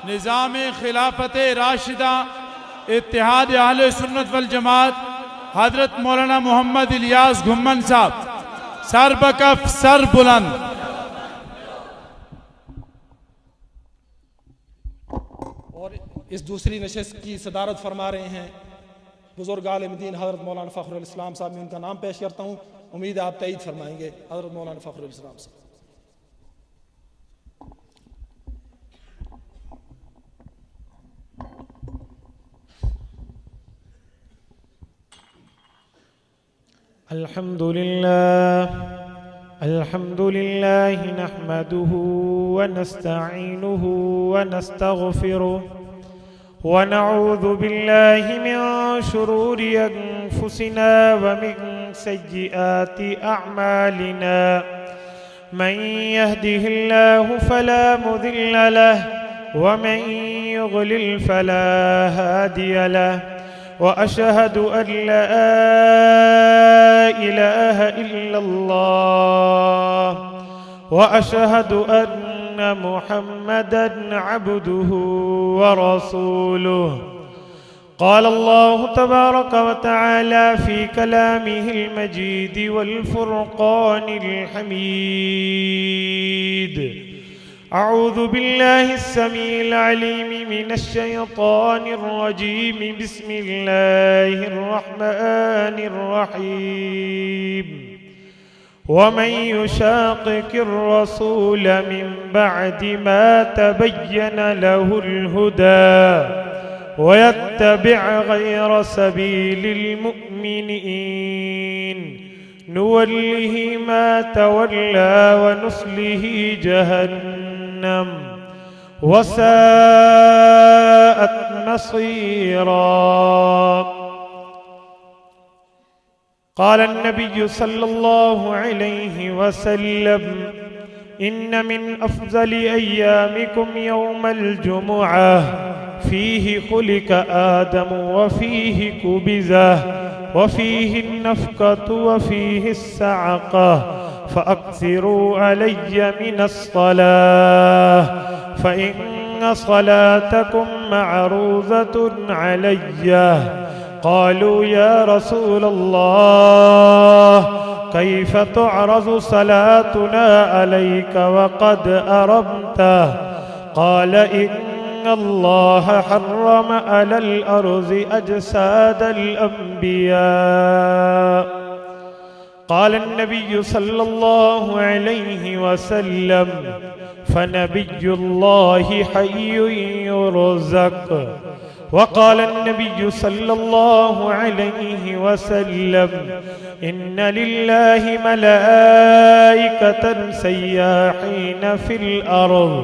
निज़ाम खिलाफत राशिदा इत्तिहाद अहले सुन्नत वल जमात हजरत मौलाना मोहम्मद इलियास घुम्मन साहब, सर बकफ सर बुलंद। और इस दूसरी नशिस्त की सदारत फरमा रहे हैं बुजुर्ग आलिम दीन हजरत मौलाना फ़खरुल इस्लाम साहब। मैं उनका नाम पेश करता हूँ, उम्मीद है आप तईद फरमाएंगे। हजरत मौलाना फ़खरुल इस्लाम साहब। अल्हम्दुलिल्लाह नहमदुहु व नस्तईनुहु व नस्तगफिरुह व नऊज़ु बिल्लाहि मिन शुरूरि अनफुसिना व मिन सय्यिआति अअमालिना। मन यहदिहिल्लाहु फला मुदिल्ल लहु व मन युद्लिल फला हादिय लहु व अशहदु अन ला इलाहा इल्लल्लाह व अशहदु अन्न मुहम्मदन अब्दुहु व रसूलुहु। क़ाल अल्लाहु तबारक व तआला फ़ी कलामिहिल मजीद वल फ़ुरक़ानिल हमीद। अऊज़ु बिल्लाहि अस्समीइल अलीम मिनश शैतानिर रजीम। बिस्मिल्लाहिर रहमानिर रहीम। वमन युशाक़िक़िर रसूल मिन बअदि मा तबय्यन लहुल हुदा वयत्तबि' गैर सबीलिल मुअ्मिनीन नुवल्लिहि मा तवल्ला व नुस्लिहि जहन्नम वसाअत मसीरा। क़ाल अन्नबिय्यु सल्लल्लाहु अलैहि वसल्लम इन्न मिन अफ़ज़लि अय्यामिकुम यौमल जुमुअह फ़ीहि खुलिक़ आदम व फ़ीहि कुबिज़ व फ़ीहि नफ़क़तु व फ़ीहि सअक़ह फ़अक्सिरू अलय्य मिनस्सलाह फ़इन्न सलातकुम मअरूज़तुन अलय्य। क़ालू या रसूलल्लाह कैफ़ तुअरज़ु सलातुना अलैक वक़द अरमता। क़ाल इन्नल्लाह हर्रम अलल अर्ज़ि अजसादल अंबिया। क़ाल अन्नबिय्यु सल्लल्लाहु अलैहि वसल्लम फ़नबिय्युल्लाहि हय्युन युरज़क़। वक़ाल अन्नबिय्यु सल्लल्लाहु अलैहि वसल्लम इन्न लिल्लाहि मलाइकतन सय्याहीन फ़िल अर्ज़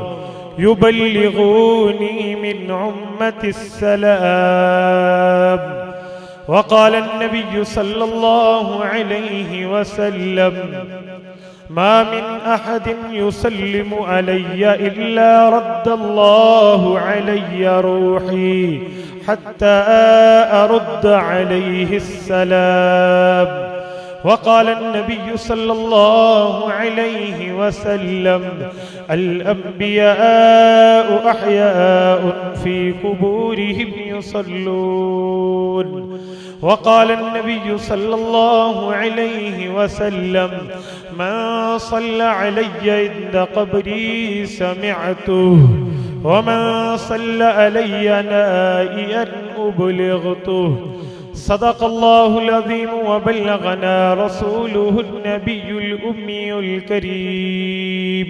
युबल्लिगूनी मिन उम्मतिस सलाम। वक़ाल अन्नबिय्यु सल्लल्लाहु अलैहि वसल्लम मा मिन अहदिन युसल्लिमु अलय्य इल्ला रद्दल्लाहु अलय्य रूही हत्ता अरुद्द अलैहिस्सलाम। वक़ाल अन्नबिय्यु सल्लल्लाहु अलैहि वसल्लम अल अंबियाउ अहयाउन फ़ी क़ुबूरिहिम युसल्लून। वक़ाल अन्नबिय्यु सल्लल्लाहु अलैहि वसल्लम मन सल्ला अलय्य इंद क़ब्री समिअतुहु व मन सल्ला अलय्य नाइयन उबलिग़तुहु। सदक़ल्लाहुल अज़ीम व बल्लग़ना रसूलुहुन नबियुल उम्मियुल करीम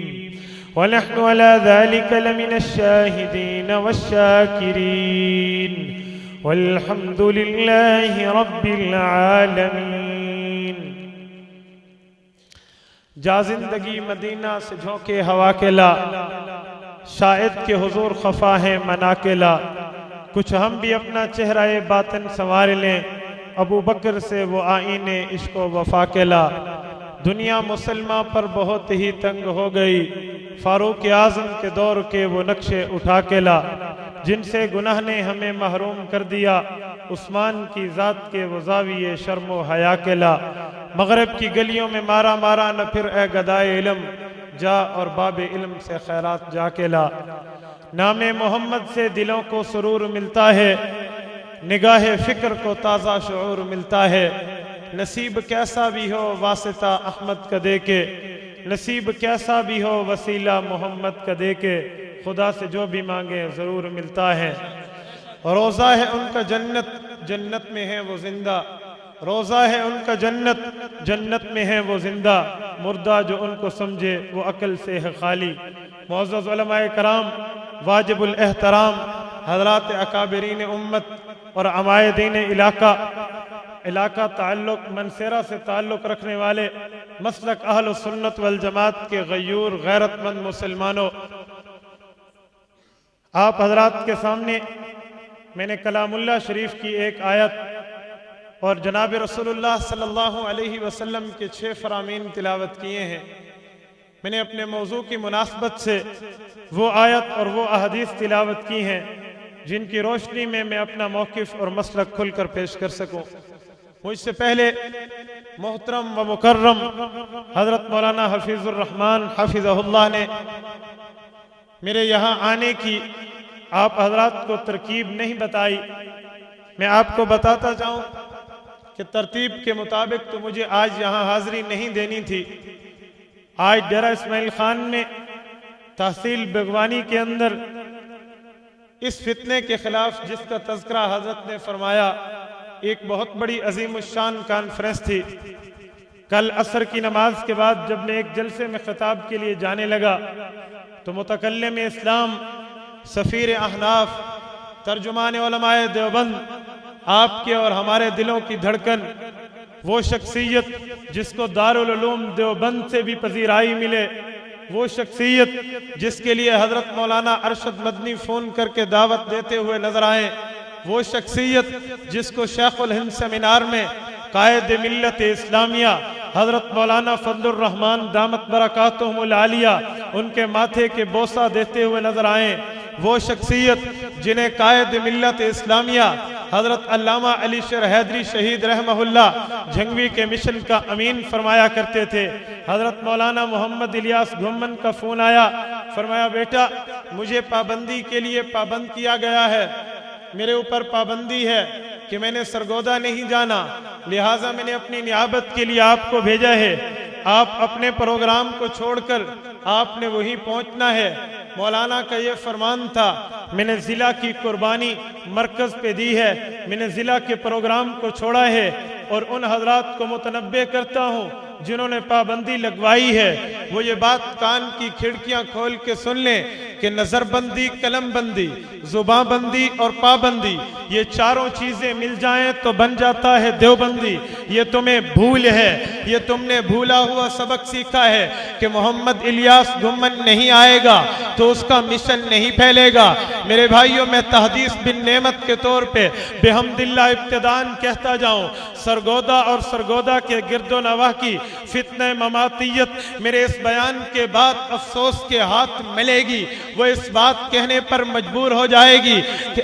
व नहनु अला ज़ालिक लमिनश शाहिदीन वश्शाकिरीन वल्हम्दुलिल्लाहि रब्बिल आलमीन। जा जिंदगी मदीना से झोंके हवा के ला, शायद के हुजूर खफा है मना के ला। कुछ हम भी अपना चेहरा बातिन संवार लें, अबू बकर से वो आईने इश्क व वफा के ला। दुनिया मुसलमान पर बहुत ही तंग हो गई, फारूक आज़म के दौर के वो नक्शे उठा के ला। जिनसे गुनाह ने हमें महरूम कर दिया, उस्मान की ज़ात के वो ज़ाविये शर्मो हया के ला। मगरब की गलियों में मारा मारा न फिर ए गदाए इल्म, जा और बाबे इल्म से खैरात जा के ला। नामे मोहम्मद से दिलों को सुरूर मिलता है, निगाह फिक्र को ताज़ा शऊर मिलता है। नसीब कैसा भी हो वासिता अहमद का दे के, नसीब कैसा भी हो वसीला मोहम्मद का दे के, खुदा से जो भी मांगे ज़रूर मिलता है। रोज़ा है उनका जन्नत, जन्नत में है वो जिंदा। रोज़ा है उनका जन्नत, जन्नत में है वो जिंदा। मुर्दा जो उनको समझे वो अकल से है खाली। मुअज़्ज़ज़ उलमाए कराम, वाजिबुल एहतराम हज़रात अकाबिरीन उम्मत और अमायदीन इलाका ताल्लुक मनसेरा से ताल्लुक़ रखने वाले मसलक अहल सुन्नत वल जमात के गयूर गैरतमंद मुसलमानों, आप हजरात के सामने मैंने कलामुल्लाह शरीफ की एक आयत और जनाब रसूलुल्लाह सल्लल्लाहु अलैहि वसल्लम के 6 फरामीन तिलावत किए हैं। मैंने अपने मौजू की मुनासबत से वो आयत और वो अहदीस तिलावत की हैं जिनकी रोशनी में मैं अपना मौक़िफ़ और मसलक खुलकर पेश कर सकूं। मुझसे पहले मोहतरम व मुकर्रम हज़रत मौलाना हफीज़ुर रहमान हफिज़हुल्लाह ने मेरे यहाँ आने की आप हजरात को तरकीब नहीं बताई। मैं आपको बताता जाऊं कि तरतीब के मुताबिक तो मुझे आज यहाँ हाज़िरी नहीं देनी थी। आज डेरा इस्माइल खान में तहसील बगवानी के अंदर इस फितने के खिलाफ जिसका तज़किरा हजरत ने फरमाया, एक बहुत बड़ी अजीमुश्शान कॉन्फ्रेंस थी। कल असर की नमाज के बाद जब मैं एक जलसे में खिताब के लिए जाने लगा तो मुतकल्लिम इस्लाम, सफ़ीर अहनाफ, तर्जुमान उलमाए देवबंद, आपके और हमारे दिलों की धड़कन, वो शख्सियत जिसको दारुल उलूम देवबंद से भी पजीराई मिले, वो शख्सियत जिसके लिए हजरत मौलाना अरशद मदनी फ़ोन करके दावत देते हुए नजर आए, वो शख्सियत जिसको शेखुल हिंद सेमिनार में कायद मिल्लत इस्लामिया हजरत मौलाना फजलुर रहमान दामत बरकातुहुमुल आलिया उनके माथे के बोसा देते हुए नजर आए, वो शख्सियत जिन्हें कायद मिल्लत इस्लामिया हजरत अल्लामा अली शेर हैदरी शहीद रहमहुल्लाह झंगवी के मिशन का अमीन फरमाया करते थे। हजरत मौलाना मोहम्मद इलियास घुम्मन का फ़ोन आया, फरमाया बेटा मुझे पाबंदी के लिए पाबंद किया गया है, मेरे ऊपर पाबंदी है कि मैंने सरगोदा नहीं जाना, लिहाजा मैंने अपनी नियाबत के लिए आपको भेजा है। आप अपने प्रोग्राम को छोड़कर आपने वहीं पहुंचना है। मौलाना का ये फरमान था, मैंने ज़िला की कुर्बानी मरकज़ पे दी है, मैंने ज़िला के प्रोग्राम को छोड़ा है और उन हजरात को मुतनब्बे करता हूँ जिन्होंने पाबंदी लगवाई है, वो ये बात कान की खिड़कियां खोल के सुन लें कि नजरबंदी, कलमबंदी, जुबाबंदी और पाबंदी, ये चारों चीजें मिल जाएं तो बन जाता है देवबंदी। ये तुम्हें भूल है, ये तुमने भूला हुआ सबक सीखा है कि मोहम्मद इलियास घुम्मन नहीं आएगा तो उसका मिशन नहीं फैलेगा। मेरे भाइयों, मैं तहदीस बिन नेमत के तौर पे बेहमदिल्ला इब्तिदान कहता जाऊं, सरगोदा और सरगोदा के गिरदो नवाह की फितने ममातियत मेरे इस बयान के बाद अफसोस के हाथ मिलेगी। वो इस बात कहने पर मजबूर हो जाएगी कि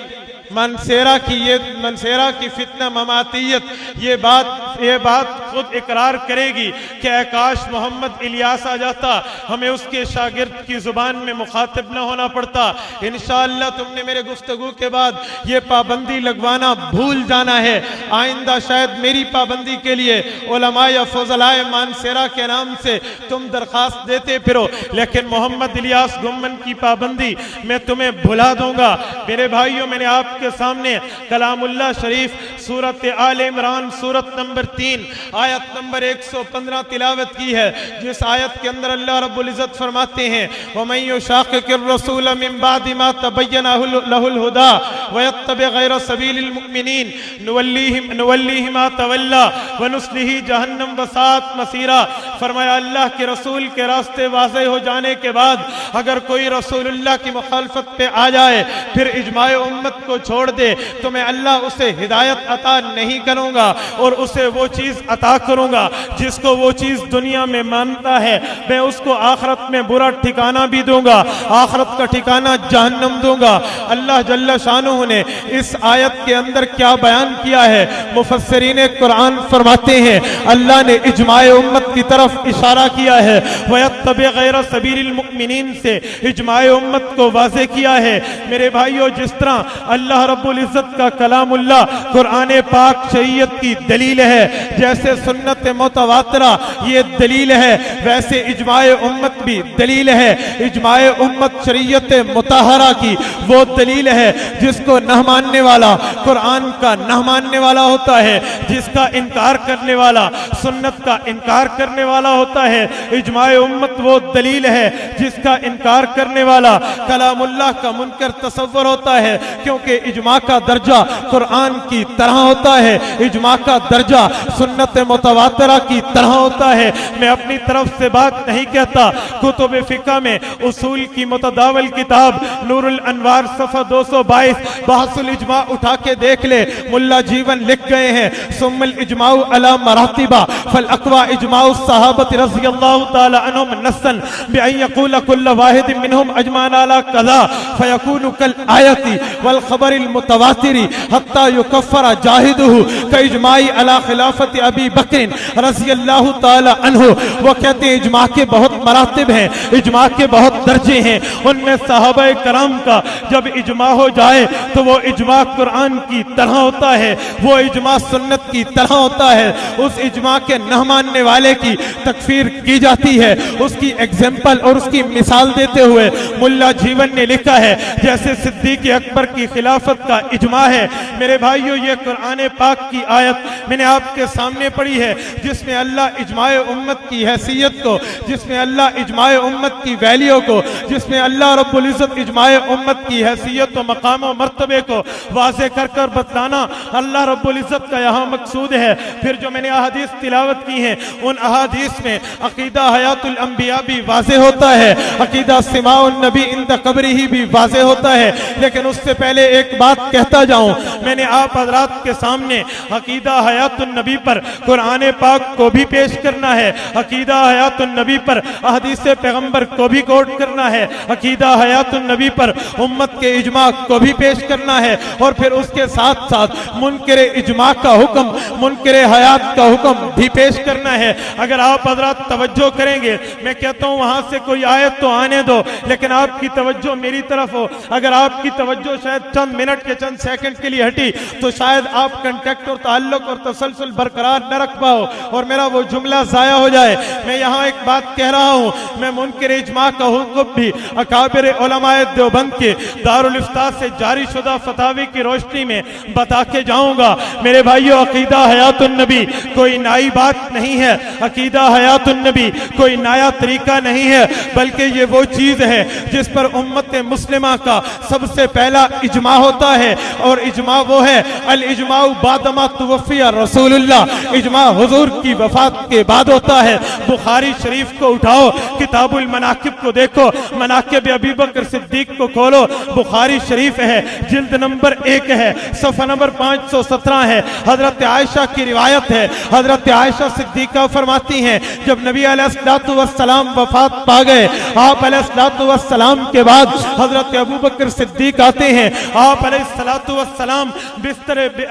मनसेरा की फितना ममातियत ये बात खुद इकरार करेगी कि आकाश मोहम्मद इलियास आ जाता, हमें उसके शागिर्द की जुबान में मुखातिब न होना पड़ता। इंशाअल्लाह तुमने मेरे गुफ्तगू के बाद ये पाबंदी लगवाना भूल जाना है। आइंदा शायद मेरी पाबंदी के लिए उलमाए फजलाए मानसेरा के नाम से तुम दरखास्त देते फिरो, लेकिन मोहम्मद इलियास घुम्मन की पाबंदी मैं तुम्हें भुला दूंगा। मेरे भाइयों, मैंने आपके सामने कलामुल्लाह शरीफ सूरत आले इमरान सूरत नंबर 3 आयत नंबर 115 तिलावत की है, जिस आयत के अंदर अल्लाह रब्बुल इज्जत फरमाते हैं, वमन युशाक़िक़िर रसूल मिन बादि मा तबय्यना लहुल हुदा व यत्तबि गैर सबीलिल मुमिनीन नुवल्लिहि मा तवल्ला व नुस्लिहि जहन्नम व सात मसीरा। फरमाया अल्लाह के रसूल के रास्ते वाज़ेह हो जाने के बाद अगर कोई रसूलुल्लाह की मुखालफत पे आ जाए, फिर इजमाए उम्मत को छोड़ दे, तो मैं अल्लाह उसे हिदायत अता नहीं करूंगा और उसे वो चीज अता करूंगा जिसको वो चीज दुनिया में मानता है, मैं उसको आखिरत में बुरा ठिकाना भी दूंगा, आखिरत का ठिकाना जहन्नम दूंगा। अल्लाह जल्ल शानुहु ने इस आयत के अंदर क्या बयान किया है, मुफस्सिरीन कुरान फरमाते हैं अल्लाह ने इजमाए उम्मत की तरफ तरफ इशारा किया है। वयत्तबि गैर सबीलिल मुमिनीन से इजमाए उम्मत को वाज़े किया है। मेरे भाइयों, जिस तरह अल्लाह रब्बुल इज़्ज़त का कलामुल्लाह कुरान पाक शरीयत की दलील है, जैसे सुन्नत मुतवातिरा ये दलील है, वैसे इजमाए उम्मत भी दलील है। इजमाए उम्मत शरीयत मुताहरा की वो दलील है जिसको न मानने वाला कुरान का न मानने वाला होता है, जिसका इनकार करने वाला सुन्नत का इनकार करने वाला होता है। इजमाए उम्मत वो दलील है जिसका इनकार करने वाला कलामुल्लाह का मुनकर तसव्वुर होता है, क्योंकि इजमा का दर्जा कुरान की तरह होता है, इजमा का दर्जा सुन्नत मुतवातिरा की तरह होता है। मैं अपनी तरफ से बात नहीं कहता, कुतुब फिक़ह में उसूल की मुतदावल किताब नूरुल अनवार सफ़ा 222 बहसुल इजमा उठा के देख ले, मुल्ला जीवन लिख गए हैं, सुम्मल इजमाउ अला मरातिबा फल अक़वा इजमाउ सहाबत रज़ियल्लाहु ताला अन्हुम नस्सन बिअन यक़ूल कुल्लु वाहिद मिनहुम अजमान अला कज़ा फयकूनु कल आयति वल ख़बरिल मुतवातिरी हत्ता युकफ़्फ़र जाहिदुहु कइजमाई अला खिलाफत अबी बकर रज़ियल्लाहु ताला अन्हु। वो कहते हैं इजमा के बहुत मरातिब हैं, इजमा के बहुत दर्जे हैं, उनमें सहाबाए कराम का जब इजमा हो जाए तो वो इजमा कुरान की तरह होता है, वो इजमा सुन्नत की तरह होता है। उस इजमा के न मानने वाले की तकफीर की जाती है। उसकी एग्जाम्पल और उसकी मिसाल देते हुए मुल्ला जीवन ने लिखा है, जैसे सिद्दीक अकबर की खिलाफत का इजमा है। मेरे भाइयों, ये कुरान पाक की आयत मैंने आपके सामने पढ़ी है, जिसमें अल्लाह इजमाए उम्मत की हैसियत को, जिसमें अल्लाह इजमाए उम्मत की वैल्यू को, जिसमें अल्लाह रब्बुल इज़्ज़त इजमाए उम्मत की हैसियत व मकाम व मर्तबे को वाज़े कर कर बतलाना अल्लाह रब्बुल इज़्ज़त का यहाँ मकसूद है। फिर जो मैंने अहादीस तिलावत की हैं, उन अहादीस में अकीदा हयातुल अंबिया भी वाज़े होता है, अकीदा सिमाउन नबी इंद कब्रिही भी वाज़े होता है। लेकिन उससे पहले एक बात कहता जाऊं, मैंने आप हज़रात के सामने अकीदा हयातुन नबी पर कुरान पाक को भी पेश करना है, अकीदा हयातुन नबी पर अहदीस पैगंबर को भी कोट करना है, अकीदा हयातुन नबी पर उम्मत के इजमा को भी पेश करना है, और फिर उसके साथ साथ मुनकरे इजमा का हुक्म, मुनकरे हयात का हुक्म भी पेश करना है। अगर आप हज़रात तवज्जो करेंगे, मैं कहता हूँ वहां से कोई आयत तो आने दो, लेकिन आपकी तवज्जो मेरी तरफ हो। अगर आपकी तवज्जो शायद चंद मिनट के चंद सेकंड के लिए हटी तो शायद आप कंटेक्ट और ताल्लुक और तसलसल बरकरार न रख पाओ और मेरा वो जुमला जाया हो जाए। मैं यहाँ एक बात कह रहा हूँ, मैं मुनकर इजमा का हुक्म भी अकाबिर उलमाए देवबंद के दारुल इफ्ता से जारी शुदा फतावी की रोशनी में बता के जाऊंगा। मेरे भाइयों, अकीदा हयातुन नबी कोई नई बात नहीं है, अकीदा हयातुन नबी कोई नया तरीका नहीं है, बल्कि ये वो चीज है जिस पर उम्मत मुस्लिमा का सबसे पहला इजमा होता है। और इजमा वो है अल इजमाउ बादमा तुवफ़िया रसूलुल्लाह, इजमा हुजूर की वफात के बाद होता है। बुखारी शरीफ को उठाओ, किताबुल मनाकिब को देखो, मनाकिब अबी बकर सिद्दीक को खोलो, बुखारी शरीफ है, जिल्द नंबर 1 है, सफ़ा नंबर 517 है। हजरत आयशा की रिवायत है, हजरत आयशा सिद्दीका फरमाती हैं, जब नबी अलैहिस्सलातु वस्सलाम वफात पा गए, आप अलैहिस्सलातु वस्सलाम के बाद हजरत अबू बकर सिद्दीक आते हैं। आप अलैहिस्सलातु वस्सलाम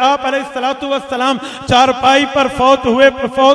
आप अलैहिस्सलातु वस्सलाम चारपाई पर फौत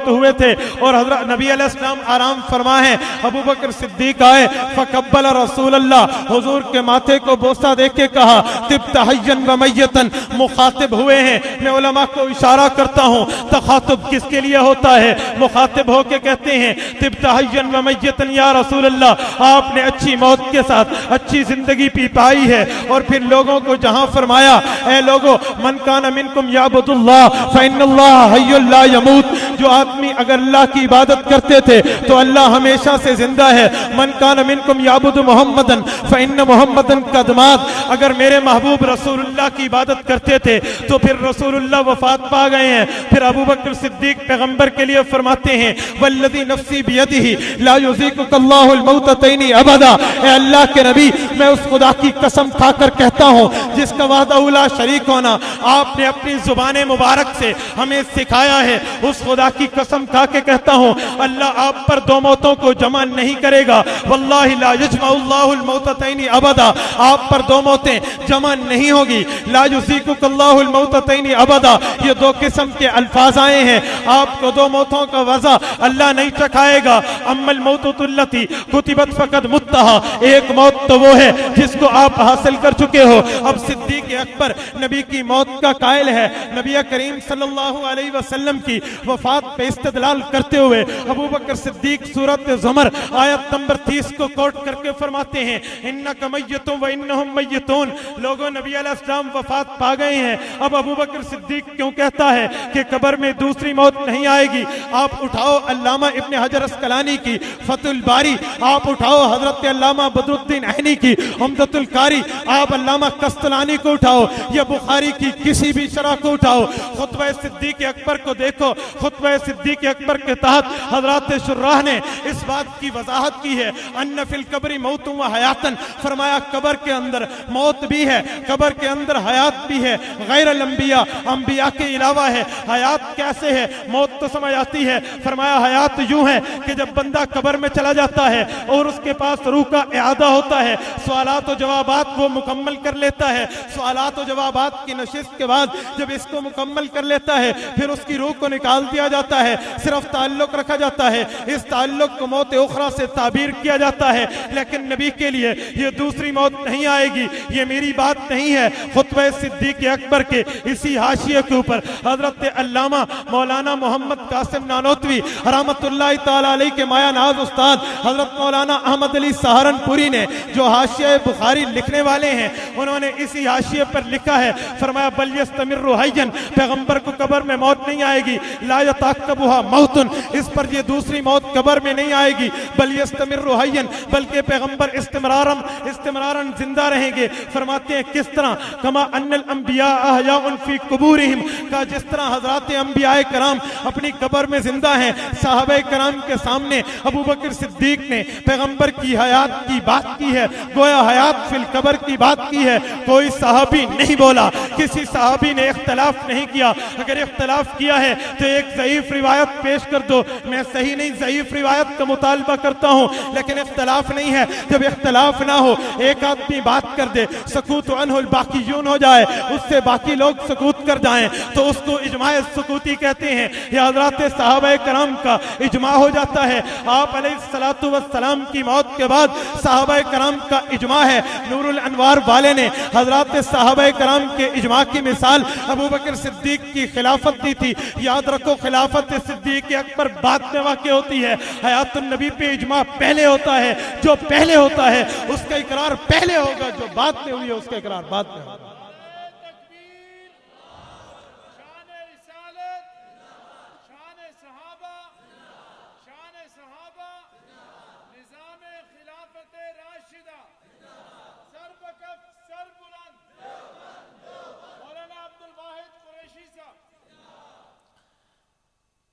हुए थे और हजरत नबी अलैहिस्सलाम आराम फरमा है। अबू बकर सिद्दीक आए, फकब्बल रसूलल्लाह, हुजूर के माथे को बोसा दे के कहा, तिब्त हय्यन व मय्यतन, मुखातिब हुए हैं। मैं उलमा को इशारा करता हूँ, तखातुब किसके लिए होता है? मुखातिब होके कहते हैं, तिब्त हय्यन व मय्यतन या रसूलल्लाह, आपने अच्छी मौत के साथ अच्छी जिंदगी पी पाई है। और फिर लोगों को जहां फरमाया, ए लोगो, मन कान मिनकुम याबुदुल्लाह फइन्नल्लाह हय्युल ला यमूत, जो आदमी अगर अल्लाह की इबादत करते थे तो अल्लाह हमेशा से जिंदा है। मन कान मिनकुम याबुदु मुहम्मदन फइन्न मुहम्मदन कद मात, अगर मेरे महबूब रसूलुल्लाह की इबादत करते थे तो फिर रसूलुल्लाह वफात पा गए हैं। फिर अबू बकर सिद्दीक पैगंबर के लिए फरमाते हैं, वल्लज़ी नफ्सी बियदिही ला युज़ीकुकल्लाहुल मौततैनी अबदा, ए अल्लाह के नबी, मैं उस खुदा की कसम खाकर कहता हूँ जिसका वादा उला शरीक होना आपने अपनी जुबान मुबारक से हमें सिखाया है, उस खुदा खुदा की कसम खा के कहता हूँ, अल्लाह आप पर दो मौतों को जमा नहीं करेगा। वल्लाहि ला यजमाउल्लाहुल मौततैनी अबदा, आप पर दो मौतें जमा नहीं होगी। ला युज़ीकुकल्लाहुल मौततैनी अबदा, ये दो किस्म के अल्फाज आए हैं, आपको दो मौतों का वज़ा अल्लाह नहीं चखाएगा। अम्मल मौतुल्लती कुतिबत फ़क़द मुत्तहा, एक मौत तो वो है जिसको आप हासिल कर चुके हो। अब सिद्दीक़ अकबर नबी की मौत का कायल है। नबी करीम सल्लल्लाहु अलैहि वसल्लम की वफात पे इस्तिदलाल करते हुए अबू बकर सिद्दीक सूरत ज़ुमर आयत नंबर 30 को कोट करके फरमाते हैं, इन्नका मय्यतुन व इन्नहुम मय्यतून, लोगों नबी अलैहिस्सलाम वफात पा गए हैं। अब अबू बकर सिद्दीक क्यों कहता है कि कब्र में दूसरी मौत नहीं आएगी? आप उठाओ अल्लामा इब्ने हजर अस्कलानी की फतुल बारी, आप उठाओ हजरत अल्लामा बदरुद्दीन ऐनी की उम्दतुल कारी, आप अल्लामा कस्तलानी को उठाओ या बुखारी की किसी भी शरह को उठाओ, खुतबा सिद्दीक अकबर को देखो। खुतबा सिद्दीक अकबर के तहत हजरत शुर्राह ने इस बात की वजाहत की है, अन्ना फिल कब्री मौत व हयातन, फरमाया कब्र के अंदर मौत भी है, कब्र के अंदर हयात भी है। गैर अंबिया, अंबिया के अलावा है। हयात कैसे है? मौत तो समझ आती है। फरमाया हयात यूं है कि जब बंदा कब्र में चला जाता है और उसके पास रूह का इआदा होता है, सवालात और जवाबात वो मुकम्मल कर लेता है। सवालात और जवाबात की नशिस्त के बाद जब इसको मुकम्मल कर लेता है, फिर उसकी रूह को निकाल दिया जाता है, सिर्फ ताल्लुक रखा जाता है। इस ताल्लुक को मौत उखरा से ताबीर किया जाता है। लेकिन नबी के लिए ये दूसरी मौत नहीं आएगी। ये मेरी बात नहीं है, खुतबा सिद्दीक अकबर के इसी हाशिए के ऊपर हजरत अल्लामा मौलाना मोहम्मद कासिम नानोतवी रहमतुल्लाह तआला अलैह के माया नाज उस्ताद हजरत मौलाना अहमद अली सहारनपुरी ने जो हाशिया बुखारी लिखने वाले हैं, उन्होंने इसी हाशिए पर लिखा है, फरमाया बल यस्तमिर्रु हय्यन, पैगंबर को कब्र में मौत नहीं आएगी। ला यताक़बुहा मौतुन, इस पर ये दूसरी मौत कब्र में नहीं आएगी। बल यस्तमिर्रु हय्यन, बल्कि पैगंबर इस्तिमरारन जिंदा रहेंगे। फरमाते हैं किस तरह, कमा अन्नल अंबिया अहयाउन फी कुबूरिहिम, का जिस तरह हजरत अंबियाए कराम अपनी कब्र में जिंदा हैं। साहबे कराम के सामने अबू बकर सिद्दीक ने पैगंबर की हयात की बात की है, गोया हयात फिल कब्र की बात की है। कोई सहाबी नहीं बोला, किसी सहाबी ने इख्तलाफ नहीं किया। अगर इख्तलाफ किया है तो एक ज़ईफ रिवायत पेश कर दो। मैं सही नहीं ज़ईफ रिवायत का मुतालबा करता हूँ, लेकिन इख्तलाफ नहीं है। जब इख्तलाफ ना हो, एक आदमी बात कर दे, सकूत अनहुल बाकीयून हो जाए, उससे बाकी लोग सकूत कर जाएं, तो उसको इजमाए सुकूती कहते हैं। यह हजरत सहाबाए कराम का इजमा हो जाता है। आप अलैहिस्सलातु वस्सलाम की मौत के बाद सहाबाए कराम का इजमा है। नूरुल अनवार वाले ने हजरत सहाबाए कराम के इजमा की मिसाल अबू बकर सिद्दीक की खिलाफत दी थी। याद रखो, खिलाफत सिद्दीक अकबर बाद में वाक़ई होती है। हयातुन नबी पे इजमा पहले होता है। जो पहले होता है उसका इकरार पहले होगा, जो बाद में हुई है उसका इकरार बाद में होगा।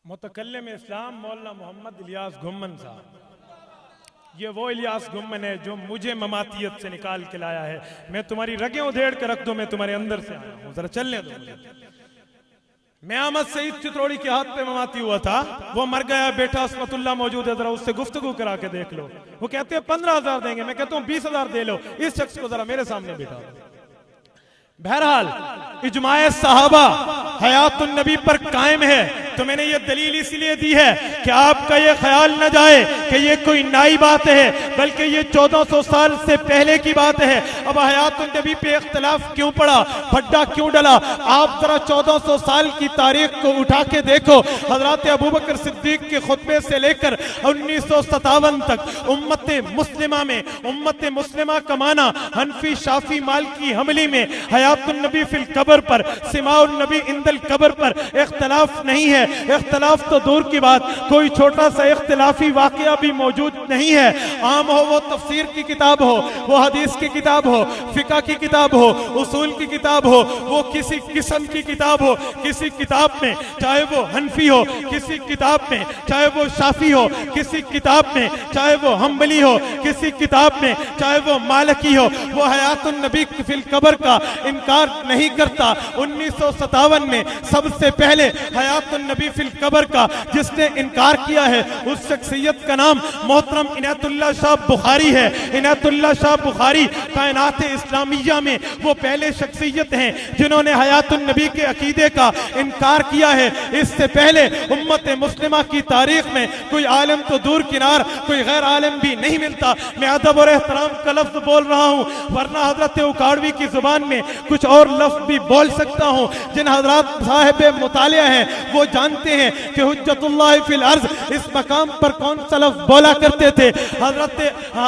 मुतकल्लिम इस्लाम मौलाना मोहम्मद इलियास घुम्मन साहब, ये वो इलियास घुम्मन है जो मुझे ममातियत से निकाल के लाया है। मैं तुम्हारी रगें उधेड़ के रख दूं, मैं तुम्हारे अंदर से आया हूं, जरा चलने दो मुझे। मैं अहमद सईद चित्रोड़ी के हाथ पे ममाती हुआ था, वो मर गया, बेटा अस्मतुल्लाह मौजूद है, जरा उससे गुफ्तगू करा के देख लो। वो कहते हैं 15,000 देंगे, मैं कहता हूँ 20,000 दे लो, इस शख्स को जरा मेरे सामने बिठा। बहरहाल इजमाए सहाबा हयातुन नबी पर कायम है। तो मैंने ये दलील इसलिए दी है कि आपका ये ख्याल न जाए कि ये कोई नई बात है, बल्कि ये 1400 साल से पहले की बात है। अब हयातुन नबी पे इख्तिलाफ क्यों पड़ा, फड्डा क्यों डला? आप जरा 1400 साल की तारीख को उठा के देखो। हजरत अबू बकर सिद्दीक के खुतबे से लेकर 1957 तक उम्मत मुस्लिमा का माना हनफी शाफी मालिकी हमली में हयातुन नबी फिल कब्र पर, सिमाउन नबी इंदल कब्र पर इख्तिलाफ नहीं है। इख्तिलाफ तो दूर की बात, कोई छोटा सा इख्तिलाफी वाकया भी मौजूद नहीं है। आम हो वो तफसीर की किताब हो, वो हदीस की किताब हो, फिका की किताब हो, उसूल की किताब हो, वो किसी किस्म की किताब हो, किसी किताब में चाहे वो हनफी हो, किसी किताब में चाहे वो शाफी हो, किसी किताब में चाहे वो हम्बली हो, किसी किताब में चाहे वो मालिकी हो, वो हयातुन नबी फिल कब्र का इनकार नहीं करता। 1957 में सबसे पहले हयातुन नबी फिल कब्र का जिसने इनकार किया है, उस शख्सियत का नाम मोहतरम इनायतुल्लाह शाह बुखारी है। इनायतुल्लाह शाह बुखारी कायनात इस्लामिया में वो पहले शख्सियत हैं जिन्होंने हयातुन नबी के अकीदे का इनकार किया है। इससे पहले उम्मत मुस्लिमा की तारीख में कोई आलिम तो दूर किनार, कोई गैर आलिम भी नहीं मिलता। मैं अदब और एहतराम का लफ्ज बोल रहा हूँ, वरना हजरत उकाड़वी की जुबान में कुछ और लफ्ज भी बोल सकता हूँ। जिन हजरात साहिब मुतालिया हैं वो जानते हैं कि हुज्जतुल्लाह फिल अर्ज इस मकाम पर कौन सा लफ्ज बोला करते थे। हजरत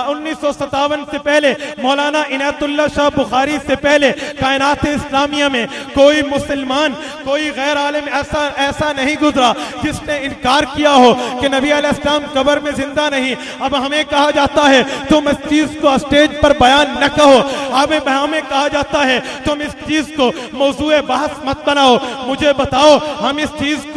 1957 से पहले मौलाना इनायतुल्लाह शाह बुखारी से पहले कायनात इस्लामिया में कोई मुसलमान, कोई गैर आलिम ऐसा नहीं गुजरा जिसने इनकार किया हो कि नबी अलैहिस्सलाम कब्र में जिंदा नहीं। अब हमें कहा जाता है तुम इस चीज को स्टेज पर बयान न कहो, हमें कहा जाता है तुम इस चीज को मौजूए बहस मत बनाओ। मुझे बताओ,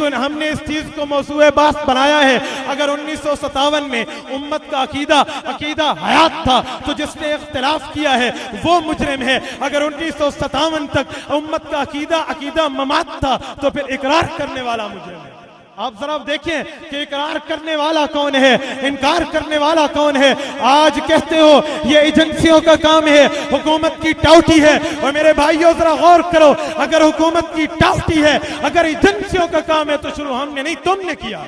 हमने इस चीज को मौजूए बहस बनाया है। अगर 1957 में उम्मत का अकीदा हयात था तो जिसने इख्तिलाफ किया है वो मुजरिम है। अगर 1957 तक उम्मत का अकीदा ममात था तो फिर इकरार करने वाला मुजरिम है। आप जरा देखिए कि इकरार करने वाला कौन है, इनकार करने वाला कौन है। आज कहते हो ये एजेंसियों का काम है, हुकूमत की टाउटी है। और मेरे भाइयों जरा गौर करो, अगर हुकूमत की टाउटी है, अगर एजेंसियों का काम है तो शुरू हमने नहीं तुमने किया।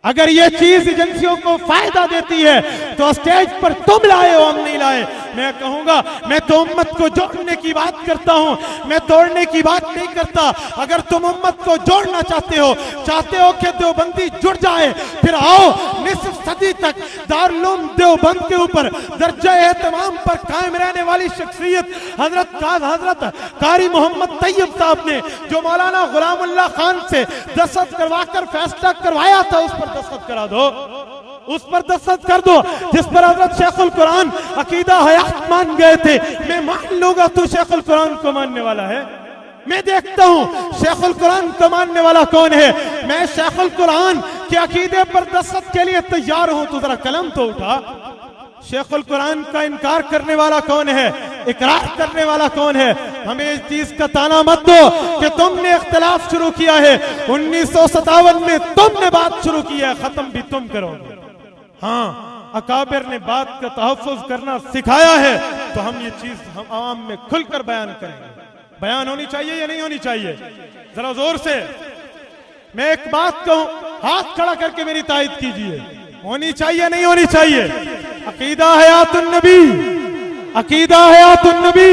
अगर ये चीज एजेंसियों को फायदा देती है तो स्टेज पर तुम लाए हो, हम नहीं लाए। मैं कहूंगा, मैं तो उम्मत को जोड़ने की बात करता हूं, मैं तोड़ने की बात नहीं करता। अगर तुम उम्मत को जोड़ना चाहते हो कि देवबंदी जुड़ जाए, फिर आओ निस्फ सदी तक दारुल देवबंद के ऊपर दर्जा एहतमाम पर कायम रहने वाली शख्सियत हजरत कारी मोहम्मद तैयब साहब ने जो मौलाना गुलामुल्लाह खान से दस्तखत करवाकर फैसला करवाया था, उस पर दस्तखत करा दो, उस पर दस्तखत कर दो जिस पर हजरत शेखुल कुरान अकीदा हयात मान गए थे। मैं मान लूंगा तू शेखुल कुरान को मानने वाला है। मैं देखता हूं शेखुल कुरान को मानने वाला कौन है। मैं शेखुल कुरान के अकीदे पर दस्तखत के लिए तैयार हूं, तू जरा कलम तो उठा। शेखुल कुरान का इनकार करने वाला कौन है, इकरार करने वाला कौन है। हमें इस चीज का ताना मत दो कि तुमने इख्तिलाफ शुरू किया है। 1957 में तुमने बात शुरू की है, खत्म भी तुम करोगे। हाँ, अकाबिर ने बात का तहफ़्फ़ुज़ करना सिखाया है तो हम ये चीज हम आवाम में खुलकर बयान करेंगे। बयान होनी चाहिए या नहीं होनी चाहिए, जरा जोर से मैं एक बात कहूं, हाथ खड़ा करके मेरी तायद कीजिए, होनी चाहिए नहीं होनी चाहिए। अकीदा हयातुन नबी, अकीदा हयातुन नबी,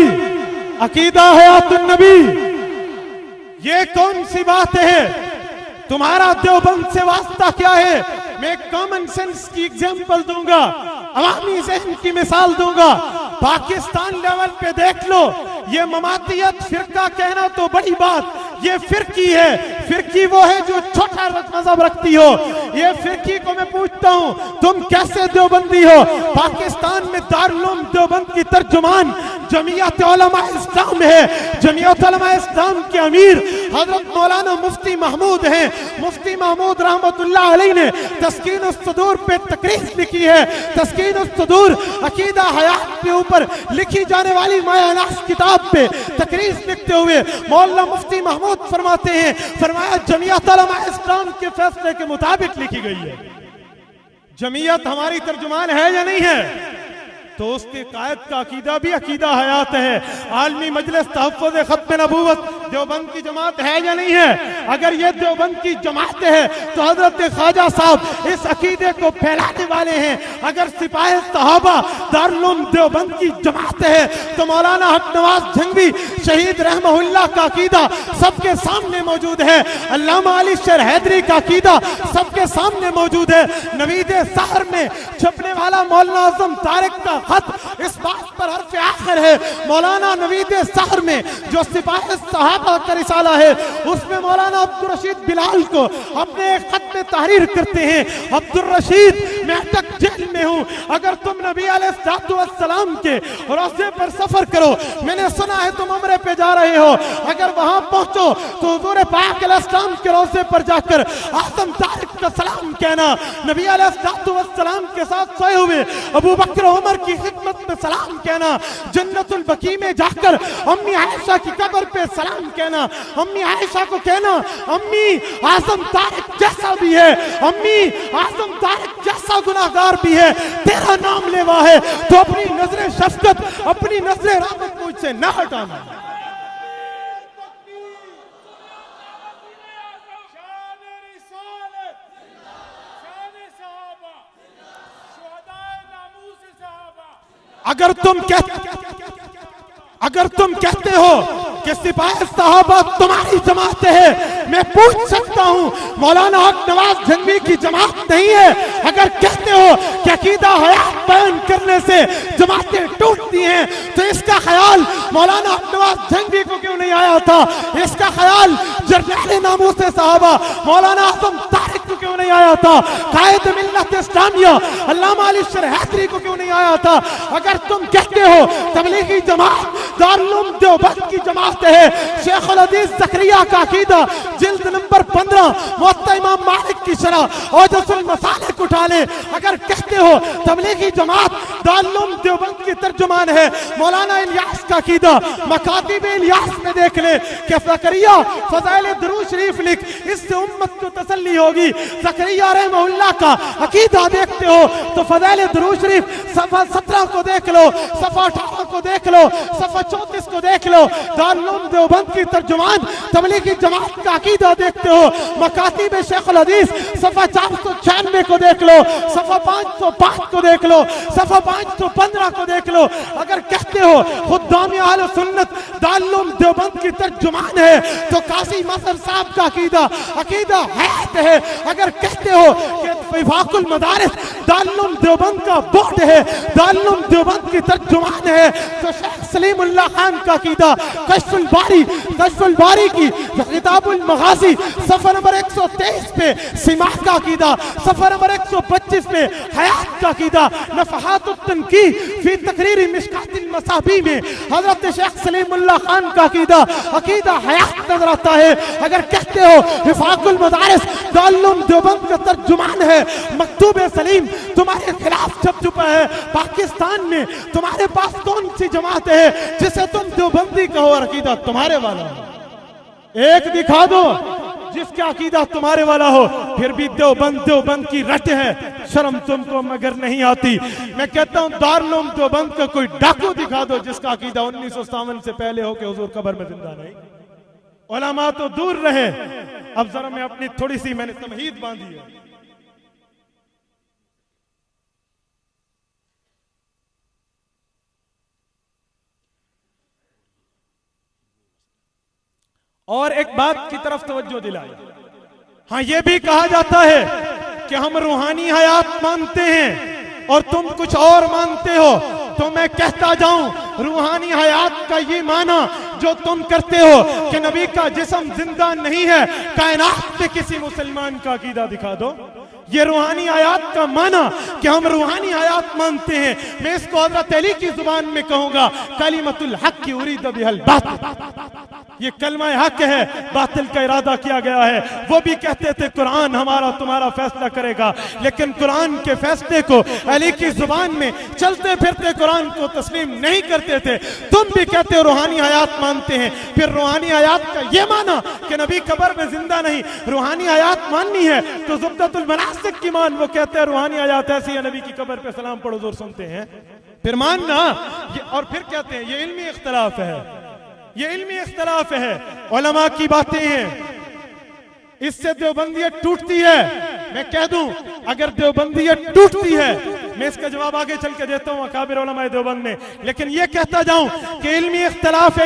अकीदा हयातुन नबी, ये कौन सी बात है। तुम्हारा देवबंद से वास्ता क्या है। मैं कॉमन सेंस की एग्जांपल दूंगा, अवामी ज़हन की मिसाल दूंगा। पाकिस्तान लेवल पे देख लो, ये ममातियत फिरका कहना तो बड़ी बात, ये फिरकी है। फिरकी वो है जो छोटा मजहब रखती हो। ये फिरकी को मैं पूछता हूँ तुम कैसे देवबंदी हो। पाकिस्तान में दारुल उलूम देवबंद की तर्जुमान जमीयत उलमा इस्लाम है। जमीयत उलमा इस्लाम के अमीर हजरत मौलाना मुफ्ती महमूद हैं। मुफ्ती महमूद रहमतुल्लाह अलैह ने तस्कीनुस सुदूर पे तकरीर लिखी है। तस्कीनुस सुदूर अकीदा हयात के ऊपर लिखी जाने वाली मायानास किताब पे तकरीर लिखते हुए मौलाना मुफ्ती महमूद फरमाते हैं, फरमाया जमीयत उलमा इस्लाम के फैसले के मुताबिक लिखी गई है। जमीयत हमारी तर्जुमान है या नहीं है, तो उसके कायद का अकीदा भी अकीदा हयात है। आलमी मजलिस तहफ़्फ़ुज़ ख़त्म नबूवत देवबंद की जमात है या नहीं है। अगर ये देवबंद की जमात है तो हजरत ख्वाजा साहब इस अकीदे को फैलाने वाले हैं। अगर सिपाही सहाबा दारुल उलूम देवबंद की जमात है तो मौलाना हक नवाज जंगवी शहीद रहमहुल्लाह का अकीदा सबके सामने मौजूद है। अल्लामा अली शेर हैदरी का अकीदा सबके सामने मौजूद है। नवीद सहर में छपने वाला मौलाना आजम तारिक का खत इस बात पर हर्फ आखिर है। मौलाना नवीद सहर में जो सिपाही सहाबा का रिसाला है उसमें मौलाना अब्दुल रशीद बिलाल को अपने एक खत में तहरीर करते हैं। अब्दुल रशीद मैं अटक जेल में हूँ। अगर तुम नबी अलैहिस्सलाम के रास्ते पर सफर करो, मैंने सुना है तुम उम्रे पे जा रहे हो, अगर वहां पहुंचो तो हुजूर पाक अलैहिस्सलाम के रोज़े पर जाकर आज़म तारिक का सलाम कहना। नबी अलैहिस्सलाम के साथ सोए हुए अबू बकर उमर की खिदमत में सलाम कहना। जन्नतुल बकी में जाकर अम्मी आयशा की कब्र पे सलाम कहना। अम्मी आयशा को कहना, अम्मी आज़म तारिक जैसा भी है, अम्मी आज़म तारिक जैसा गुनाहगार भी है, तेरा नाम लेवा है, तो अपनी नजरे शफकत, अपनी नजरे रहमत मुझसे न हटाना। अगर तुम कहते हो कि सिपाही साहबा तुम्हारी जमात है, मैं पूछ सकता हूं मौलाना हक नवाज जंगवी की जमात नहीं है? अगर कहते हो कि अकीदा हयात बयान करने से जमातें टूटती हैं, तो इसका ख्याल मौलाना हक नवाज जंगवी को क्यों नहीं आया था? इसका ख्याल जरनैल नामूस साहबा मौलाना आज़म तारिक को क्यों नहीं आया था? कायद मिल्लत इस्लामिया अल्लामा अली शरहतरी को क्यों नहीं आया था? अगर तुम कहते हो तबलीगी जमात दारुल उलूम देवबंद की जमात है, शेख अल हदीस ज़करिया का अकीदा जिल्द नंबर 15 मुवत्ता इमाम मालिक की शरह औजसुल मसालिक उठा ले। अगर कहते हो तबलीगी जमात दारुल उलूम देवबंद की तर्जुमान है, मौलाना इलियास का अकीदा मकातिब इलियास में देख ले कि ज़करिया फ़ज़ाइल दुरूद शरीफ लिख, इससे उम्मत को तसल्ली होगी। ज़करिया रहमहुल्लाह का अकीदा देखते हो तो फ़ज़ाइल दुरूद शरीफ सफ़ा 17 को देख लो, सफ़ा 18 को देख लो, सफ़ा 34 को देख लो। दारुल उलूम देवबंद की तर्जुमान तबलीगी जमात का अकीदा देखते हो, मकातिब शेख अल हदीस सफ़ा 496 को देख लो, सफ़ा 505 को देख लो, सफ़ा 515 को देख लो। अगर कहते हो खुद्दाम अहले सुन्नत दारुल उलूम देवबंद की तर्जुमान है, तो काजी मसर साहब का अकीदा हयात है। अगर कहते हो कि विफाकुल मदारिस दारुल उलूम देवबंद का बोर्ड है, दारुल उलूम देवबंद की तर्जुमान है, तो शेख सलीमुल्लाह खान का अकीदा कश्फुल बारी की किताबुल मगाज़ी सफ़ा नंबर 123 पे सिमाह का अकीदा, सफ़ा नंबर 125 पे हयात का अकीदा, नफ़हातुत तनकीह फी तकरीर मिशकातिल मसाबी में हज़रत शेख सलीमुल्लाह खान का अकीदा हयात नजर आता है। अगर कहते हो हिफाकुल मदारिस दारुल उलूम देवबंद का तर्जुमान है, मकतूब सलीम तुम्हारे खिलाफ छप चुका है पाकिस्तान में, तुम्हारे पास कौन सी जमात है जिसे तुम देवबंदी कहो और अकीदा तुम्हारे वाला हो? एक दिखा दो जिसका अकीदा तुम्हारे वाला हो। फिर भी देवबंद की रट है, शर्म तुमको मगर नहीं आती। मैं कहता हूं दारुल उलूम देवबंद का कोई डाकू दिखा दो जिसका अकीदा 1957 से पहले हो के हुजूर कब्र में जिंदा नहीं। उलमा तो दूर रहे, अब जरा मैं अपनी थोड़ी सी मैंने तमहीद बांधी है। और एक बात की तरफ तवज्जो दिलाई। हाँ, यह भी कहा जाता है कि हम रूहानी हयात मानते हैं और तुम कुछ और मानते हो, तो मैं कहता जाऊं रूहानी हयात का ये माना जो तुम करते हो कि नबी का जिस्म जिंदा नहीं है, कायनात में किसी मुसलमान का अकीदा दिखा दो। ये रूहानी आयात का माना कि हम रूहानी आयात मानते हैं। मैं इसको हज़रत अली की जुबान में कहूंगा, कलिमतुल हक की उरीद बिहल बातिल। ये कलमा हक है, बातिल का इरादा किया गया है। वो भी कहते थे कुरान हमारा तुम्हारा फैसला करेगा, लेकिन कुरान के फैसले को अली की जुबान में चलते फिरते कुरान को तस्लीम नहीं करते थे। तुम भी कहते हो रूहानी आयात मानते हैं, फिर रूहानी आयात का ये माना कि नबी कब्र में जिंदा नहीं। रूहानी आयात माननी है तो ज़ुब्दतुल मनासिक की मान, वो कहते हैं रूहानी आयात ऐसी है, नबी की कब्र पे सलाम पढ़ो जोर सुनते हैं, फिर मानना। और फिर कहते हैं ये इल्मी इख्तिलाफ है, ये इल्मी इख्तिलाफ है, उलमा की बातें हैं, इससे देवबंदियत टूटती है। मैं कह दूं अगर देवबंदियत टूटती है, मैं इसका जवाब आगे चल के देता हूं अकाबिर उलमा देवबंद में, लेकिन ये कहता जाऊं कि इल्मी इख्तिलाफ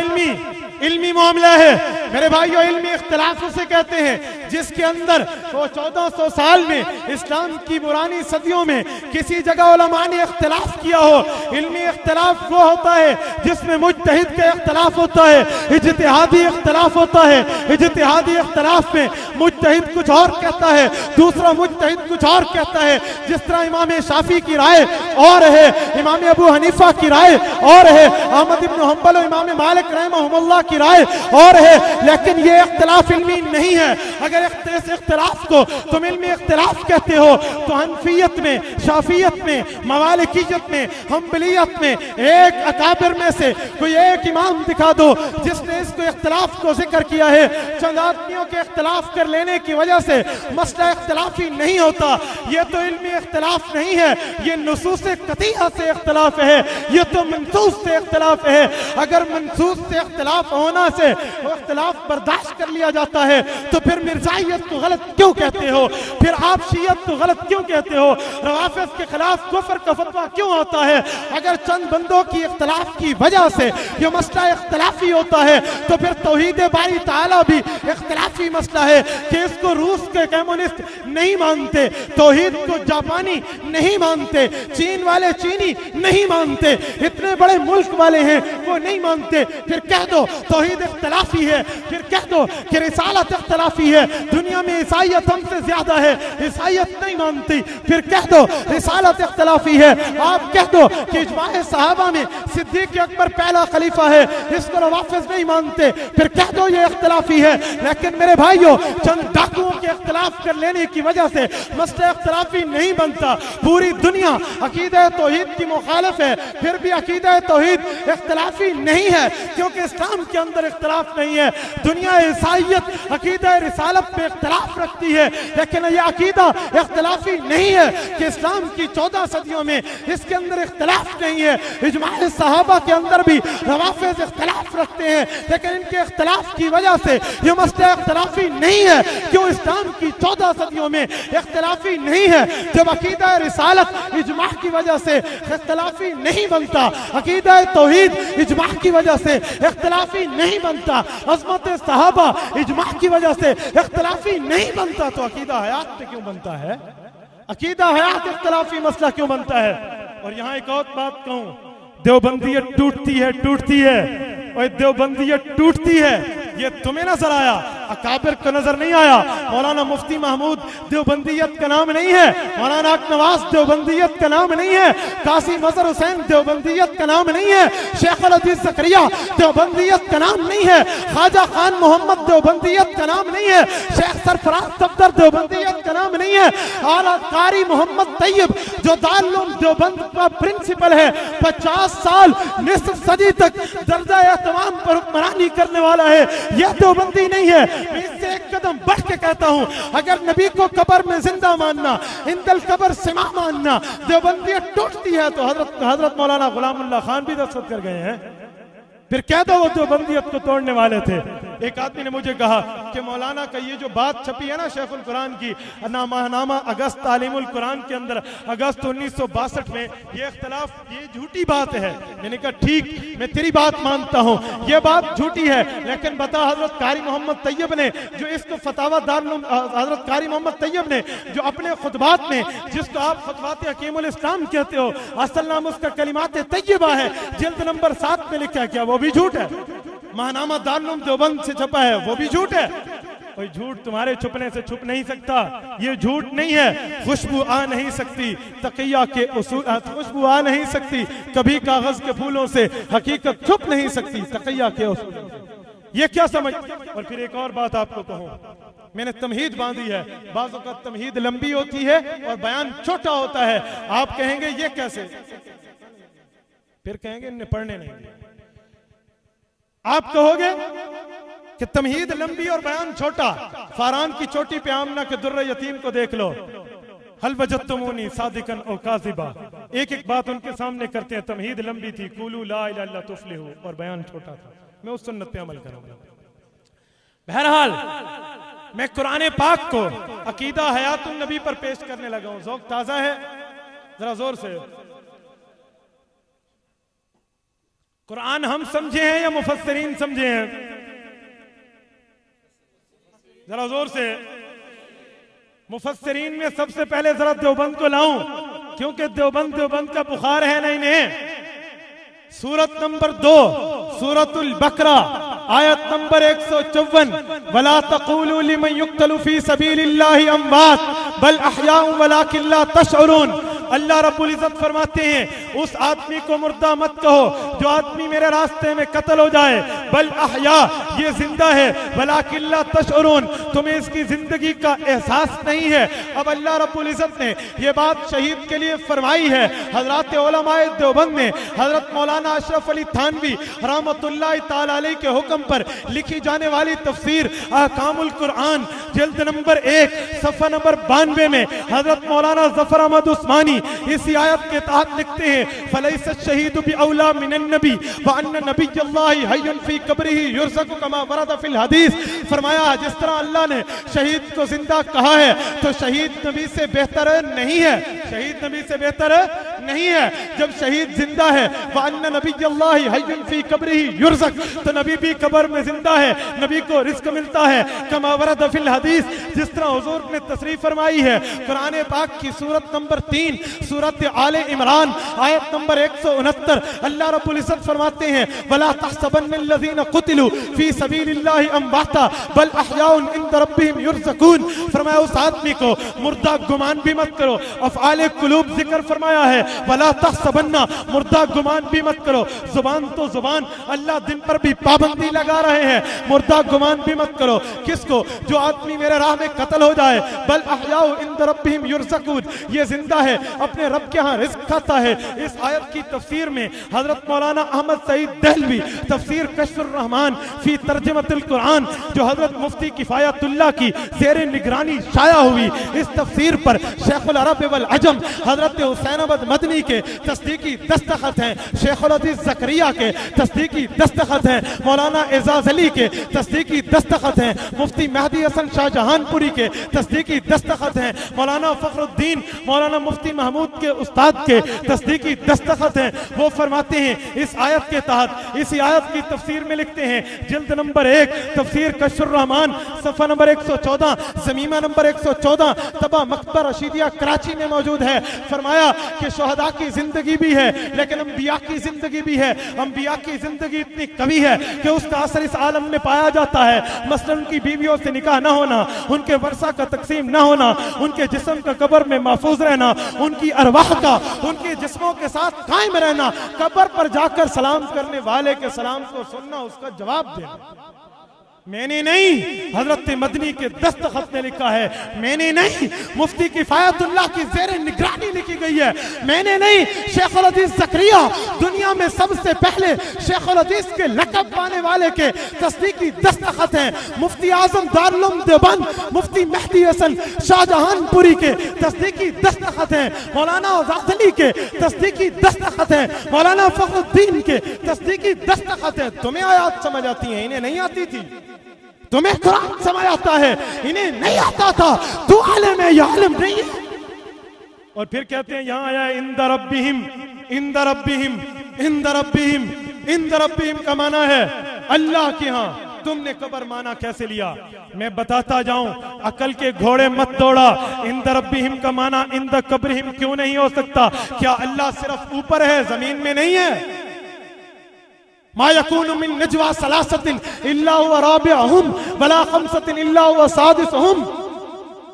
इल्मी मामला है। मेरे भाइयों, इल्मी इख्तिलाफ उसे कहते हैं जिसके अंदर वो 1400 साल में इस्लाम की पुरानी सदियों में किसी जगह उलमा ने इख्तिलाफ किया हो। इल्मी इख्तिलाफ वो होता है जिसमें मुज्तहिद का इख्तिलाफ होता है, इज्तिहादी इख्तिलाफ होता है। इज्तिहादी इख्तिलाफ में मुज्तहिद कुछ और कहता है, दूसरा मुज्तहिद कुछ और कहता है। जिस तरह इमाम शाफी की राय और है, इमाम अबू हनीफा की राय और है, अहमद इब्न हंबल और इमाम मालिक रहमहुल्लाह की राय और है, लेकिन ये इख्तिलाफ इल्मी नहीं है। अगर इस इख्तिलाफ को तुम इल्मी इख्तिलाफ कहते हो तो हनफियत में, शाफियत में, मवालिकियत में, हम्बलियत में एक अकाबिर में से कोई एक इमाम दिखा दो जिसने इसको इख्तिलाफ को जिक्र किया है। चंद आदमियों के इख्तिलाफ कर लेने की वजह से मसला इख्तिलाफी नहीं होता। ये तो इल्मी इख्तिलाफ नहीं है, ये नुसूस कतीया से इख्तिलाफ है, ये तो मनसूस से इख्तिलाफ है। अगर मनसूस से इख्तिलाफ होना से इख्तिलाफ बर्दाश्त कर लिया जाता है तो फिर मिर्जाइयत को गलत क्यों कहते हो? फिर आप शियत को गलत क्यों कहते हो? रवाफिज के खिलाफ कुफ्र का फतवा क्यों होता है? अगर चंद बंदों की इख्तिलाफ की वजह से ये मसला इख्तिलाफी होता है तो फिर तौहीद बारी ताला भी इख्तिलाफी मसला है कि इसको रूस के कम्युनिस्ट नहीं मानते, तौहीद को जापानी नहीं मानते, चीन वाले चीनी नहीं मानते, इतने बड़े मुल्क वाले हैं वो नहीं मानते। फिर कह दो तौहीद इख्तिलाफी है, फिर कह दो कि रिसालत इख्तिलाफी है। दुनिया में ईसाइयत हमसे ज्यादा है, ईसाइयत नहीं मानती, फिर कह दो रिसालत इख्तिलाफी है। आप कह दो कि इजमाए सहाबा में सिद्दीक अकबर पहला खलीफा है, इसको रवाफिज नहीं मानते, फिर कह दो ये इख्तिलाफी है। लेकिन मेरे भाइयों, चंद डाकुओं के इख्तिलाफ कर लेने की वजह से मसला इख्तिलाफी नहीं बनता। पूरी दुनिया अकीदा तौहीद की मुखालिफ है, फिर भी अकीदा तौहीद इख्तिलाफी नहीं है क्योंकि इस्लाम के अंदर इख्तिलाफ नहीं है। दुनिया ईसाइयत अकीदा रिसालत पे इख्तिलाफ रखती है, लेकिन यह अकीदा इख्तिलाफी नहीं है कि इस्लाम की 14 सदियों में इसके अंदर इख्तिलाफ नहीं है। इजमाए सहाबा के अंदर भी रवाफिज इख्तिलाफ रखते हैं, लेकिन इनके इख्तिलाफ की वजह से यह मसला इख्तिलाफी नहीं है। क्यों? इस्लाम की 14 सदियों में इख्तिलाफी नहीं है। जब अकीदा रिसालत इजमा की वजह से इख्तिलाफी नहीं बनता, अकीदा तौहीद इजमा की वजह से इख्तिलाफी नहीं बनता, अज़मत सहाबा इजमा की वजह से इख्तिलाफी नहीं बनता, तो अकीदा हयात पे क्यों बनता है? अकीदा हयात इख्तिलाफी मसला क्यों बनता है? और यहाँ एक और बात कहूं, देवबंदियत टूटती है, टूटती है, और देवबंदियत टूटती है, ये तुम्हें नजर आया, अकाबिर को नजर नहीं आया। मौलाना मुफ्ती महमूद देवबंदियत का नाम नहीं है, मौलाना नवाज देवबंदियत का नाम नहीं है, कासी मजहर हुसैन देवबंदियत का नाम नहीं है, शेख अल-अजीज ज़करिया देवबंदियत का नाम नहीं है, ख्वाजा खान मोहम्मद देवबंदियत का नाम नहीं है, शेख सरफराज सफदर देवबंदियत का नाम नहीं है, आला कारी मोहम्मद तैयब जो दारुल उलूम देवबंद का प्रिंसिपल है, 50 साल निस्फ सदी तक दर्जा तमाम पर हुक्मरानी करने वाला है, यह देवबंदी नहीं है। मैं इससे एक कदम बढ़ के कहता हूं, अगर नबी को कब्र में जिंदा मानना, इंदल कब्र सिमा मानना देवबंदियत टूटती है तो हजरत मौलाना गुलामुल्लाह खान भी दस्तखत कर गए हैं। फिर कह दो वो देवबंदियत को तोड़ने वाले थे। एक आदमी ने मुझे कहा कि मौलाना का ये जो बात छपी है ना शेखुल कुरान की, नामा अगस्त तालीमुल कुरान के अंदर अगस्त 1962 में, ये इख्तिलाफ, ये झूठी बात है। मैंने कहा ठीक, मैं तेरी बात मानता हूँ, ये बात झूठी है, लेकिन बता हजरत कारी मोहम्मद तैयब ने जो इसको फतावा दारुल, हजरत कारी मोहम्मद तैयब ने जो अपने खुतबात में, जिसको आप खुतबात हकीमुल इस्लाम कहते हो, असल नाम उसका कलिमात तैयबा है, जिल्द नंबर 7 में लिखा है, क्या वो भी झूठ है? महानामा दारुल देवबंद से छपा है, वो भी झूठ है। कोई झूठ तुम्हारे छुपने से छुप नहीं सकता, ये झूठ नहीं है। खुशबू आ नहीं सकती तकिया के उसूल, खुशबू आ नहीं सकती कभी कागज के फूलों से, हकीकत छुप नहीं सकती तकिया के उसूल। ये क्या समझ? और फिर एक और बात आपको कहूं, मैंने तमहीद बांधी है, बाज़ों का तमहीद लंबी होती है और बयान छोटा होता है। आप कहेंगे ये कैसे? फिर कहेंगे इन्हें पढ़ने नहीं दिया। आप कहोगे कि तमहीद लंबी और बयान छोटा, फारान की चोटी पे आमना के दुर्र यतीम को देख लो, हल वजदतुमूनी सादिकन ओ काज़िबा, एक एक बात उनके सामने करते हैं। तमहीद लंबी थी, कुलू ला इलाहा इल्लल्लाह तुफ्लिहू, और बयान छोटा था। मैं उस सुन्नत पे अमल करूंगा। बहरहाल मैं कुरान पाक को अकीदा हयातुन नबी पर पेश करने लगा हूं। ज़ौक़ ताज़ा है, जरा जोर से। कुरान हम समझे हैं या मुफस्सिरीन समझे हैं? जरा जोर से। मुफस्सिरीन में सबसे पहले जरा देवबंद को लाऊं, क्योंकि देवबंद का बुखार है ना इन्हें। सूरत नंबर 2 सूरतुल बकरा आयत नंबर 154, वला तक़ूलू लिमन युक़्तलू फी सबीलिल्लाहि अमवात बल अहयाउ वलाकिन ला तशउरून। अल्लाह रब्बुल इज़्ज़त फरमाते हैं उस आदमी को मुर्दा मत कहो जो आदमी मेरे रास्ते में कत्ल हो जाए, बल अहया ये जिंदा है, वलाकिन ला तशउरून तुम्हें इसकी जिंदगी का एहसास नहीं है। अब अल्लाह रब्बुल इज़्ज़त ने ये बात शहीद के लिए फरमाई है। हज़रात उलमाए देवबंद ने हज़रत मौलाना अशरफ अली थानवी रहमतुल्लाहि तआला अलैहि के हुक्म पर लिखी जाने वाली तफसीर अहकामुल कुरान जिल्द नंबर 1 सफ़ा नंबर 92 में हज़रत मौलाना ज़फ़र अहमद उस्मानी इसी आयत के तहत लिखते हैं फलैस शहीद बि औला मिनन नबी व अन्न नबिय्युल्लाहि हय्युन फी कब्रिही युरज़क़ु कमा वरद फिल हदीस। फरमाया जिस तरह अल्लाह ने शहीद को जिंदा कहा है तो शहीद नबी से बेहतर नहीं है, शहीद नबी से बेहतर नहीं है। जब शहीद जिंदा है व अन्न नबिय्युल्लाहि हय्युन फी कब्रिही युरज़क़ तो नबी भी कब्र में जिंदा है, नबी को रिज़्क़ मिलता है। कमा वरद फिल हदीस जिस तरह हुजूर ने तशरीफ फरमाई है कुरान पाक की सूरत नंबर 3 सूरत आले इमरान आयत नंबर 169 अल्लाह रब्बुल इज़्ज़त फरमाते हैं वला तहसबन्नल्लज़ीना क़ुतिलू फी सबीलिल्लाहि अमवाता बल अहयाउन इंद रब्बिहिम युरज़क़ून। फरमाया उस आदमी को मुर्दा गुमान भी मत करो। अफ़आले कुलूब जिक्र फरमाया है वला तहसबन्ना मुर्दा गुमान भी मत करो। जुबान तो जुबान अल्लाह दिन पर भी पाबंदी लगा रहे हैं, मुर्दा गुमान भी मत करो। किसको? जो आदमी मेरे राह में कत्ल हो जाए। बल अहयाउ इंद रब्बिहिम युरज़क़ून ये जिंदा है, अपने रब के यहाँ रिज़्क़ खाता है। इस आयत की तफसीर में हजरत मौलाना अहमद सईद दहलवी तफसीर कश्फुर रहमान फी तर्जुमतुल कुरान जो हजरत मुफ्ती किफायतुल्लाह की ज़ेरे निगरानी शाया हुई, इस तफसीर पर शेखुल अरब वल अजम हजरत हुसैन अहमद मदनी के तस्दीकी दस्तखत हैं, शेखुल अजीज ज़करिया के तस्दीकी दस्तखत हैं, मौलाना एजाज अली के तस्दीकी दस्तखत हैं, मुफ्ती मेहदी हसन शाहजहानपुरी के तस्दीकी दस्तखत हैं, मौलाना फ़खरुद्दीन मौलाना मुफ्ती महमूद के उस्ताद के तस्दीकी दस्तखत हैं। वो फरमाते हैं इस आयत के तहत, इसी आयत की तफसीर में लिखते हैं जिल्द नंबर 1 तफसीर कश्फुर रहमान सफ़ा नंबर 114 ज़मीमा नंबर 114 तबा मकबर रशीदिया कराची में मौजूद है। फरमाया कि शोहदा की जिंदगी भी है लेकिन अंबिया की जिंदगी भी है। अंबिया की जिंदगी इतनी कवी है कि उसका असर इस आलम में पाया जाता है। मसलन उनकी बीवियों से निकाह न होना, उनके वर्षा का तकसीम न होना, उनके जिस्म का कब्र में महफूज रहना, उनकी अरवाह का उनके जिस्मों के साथ कायम रहना, कब्र पर जाकर सलाम करने वाले के सलाम को सुनना, उसका जवाब देना। मैंने नहीं, हजरत मदनी के दस्तखत में लिखा है, मैंने नहीं, मुफ्ती किफायतुल्लाह की ज़ेरे निगरानी लिखी गई है, मैंने नहीं, शेखुल अजीज ज़करिया दुनिया में सबसे पहले शेखुल अजीज के लक़ब पाने वाले के तस्दीकी दस्तखत हैं। मुफ्ती आज़म दारुल उलूम देवबंद मुफ्ती मेहदी हसन शाहजहानपुरी के तस्दीकी दस्तखत हैं, मौलाना एजाज अली के तस्दीकी दस्तखत हैं, मौलाना फ़खरुद्दीन के तस्दीकी दस्तखत हैं। तुम्हें आयात समझ आती हैं, इन्हें नहीं आती थी। तुम्हें कुरान समझ आता है, इन्हें नहीं आता था। तू आलिम है, या आलिम नहीं है। और फिर कहते हैं यहां आया इंद रब्बिहिम, इंद रब्बिहिम, इंद रब्बिहिम, इंद रब्बिहिम का माना है अल्लाह के यहाँ। तुमने कब्र माना कैसे लिया? मैं बताता जाऊं, अकल के घोड़े मत दौड़ा। इंद रब्बिहिम का माना इंद कब्रिहिम क्यों नहीं हो सकता? क्या अल्लाह सिर्फ ऊपर है, जमीन में नहीं है? मा यकूनु मिन नजवा सलासतिन इल्ला हुवा राबिअहुम वला खमसतिन इल्ला हुवा सादिसुहुम।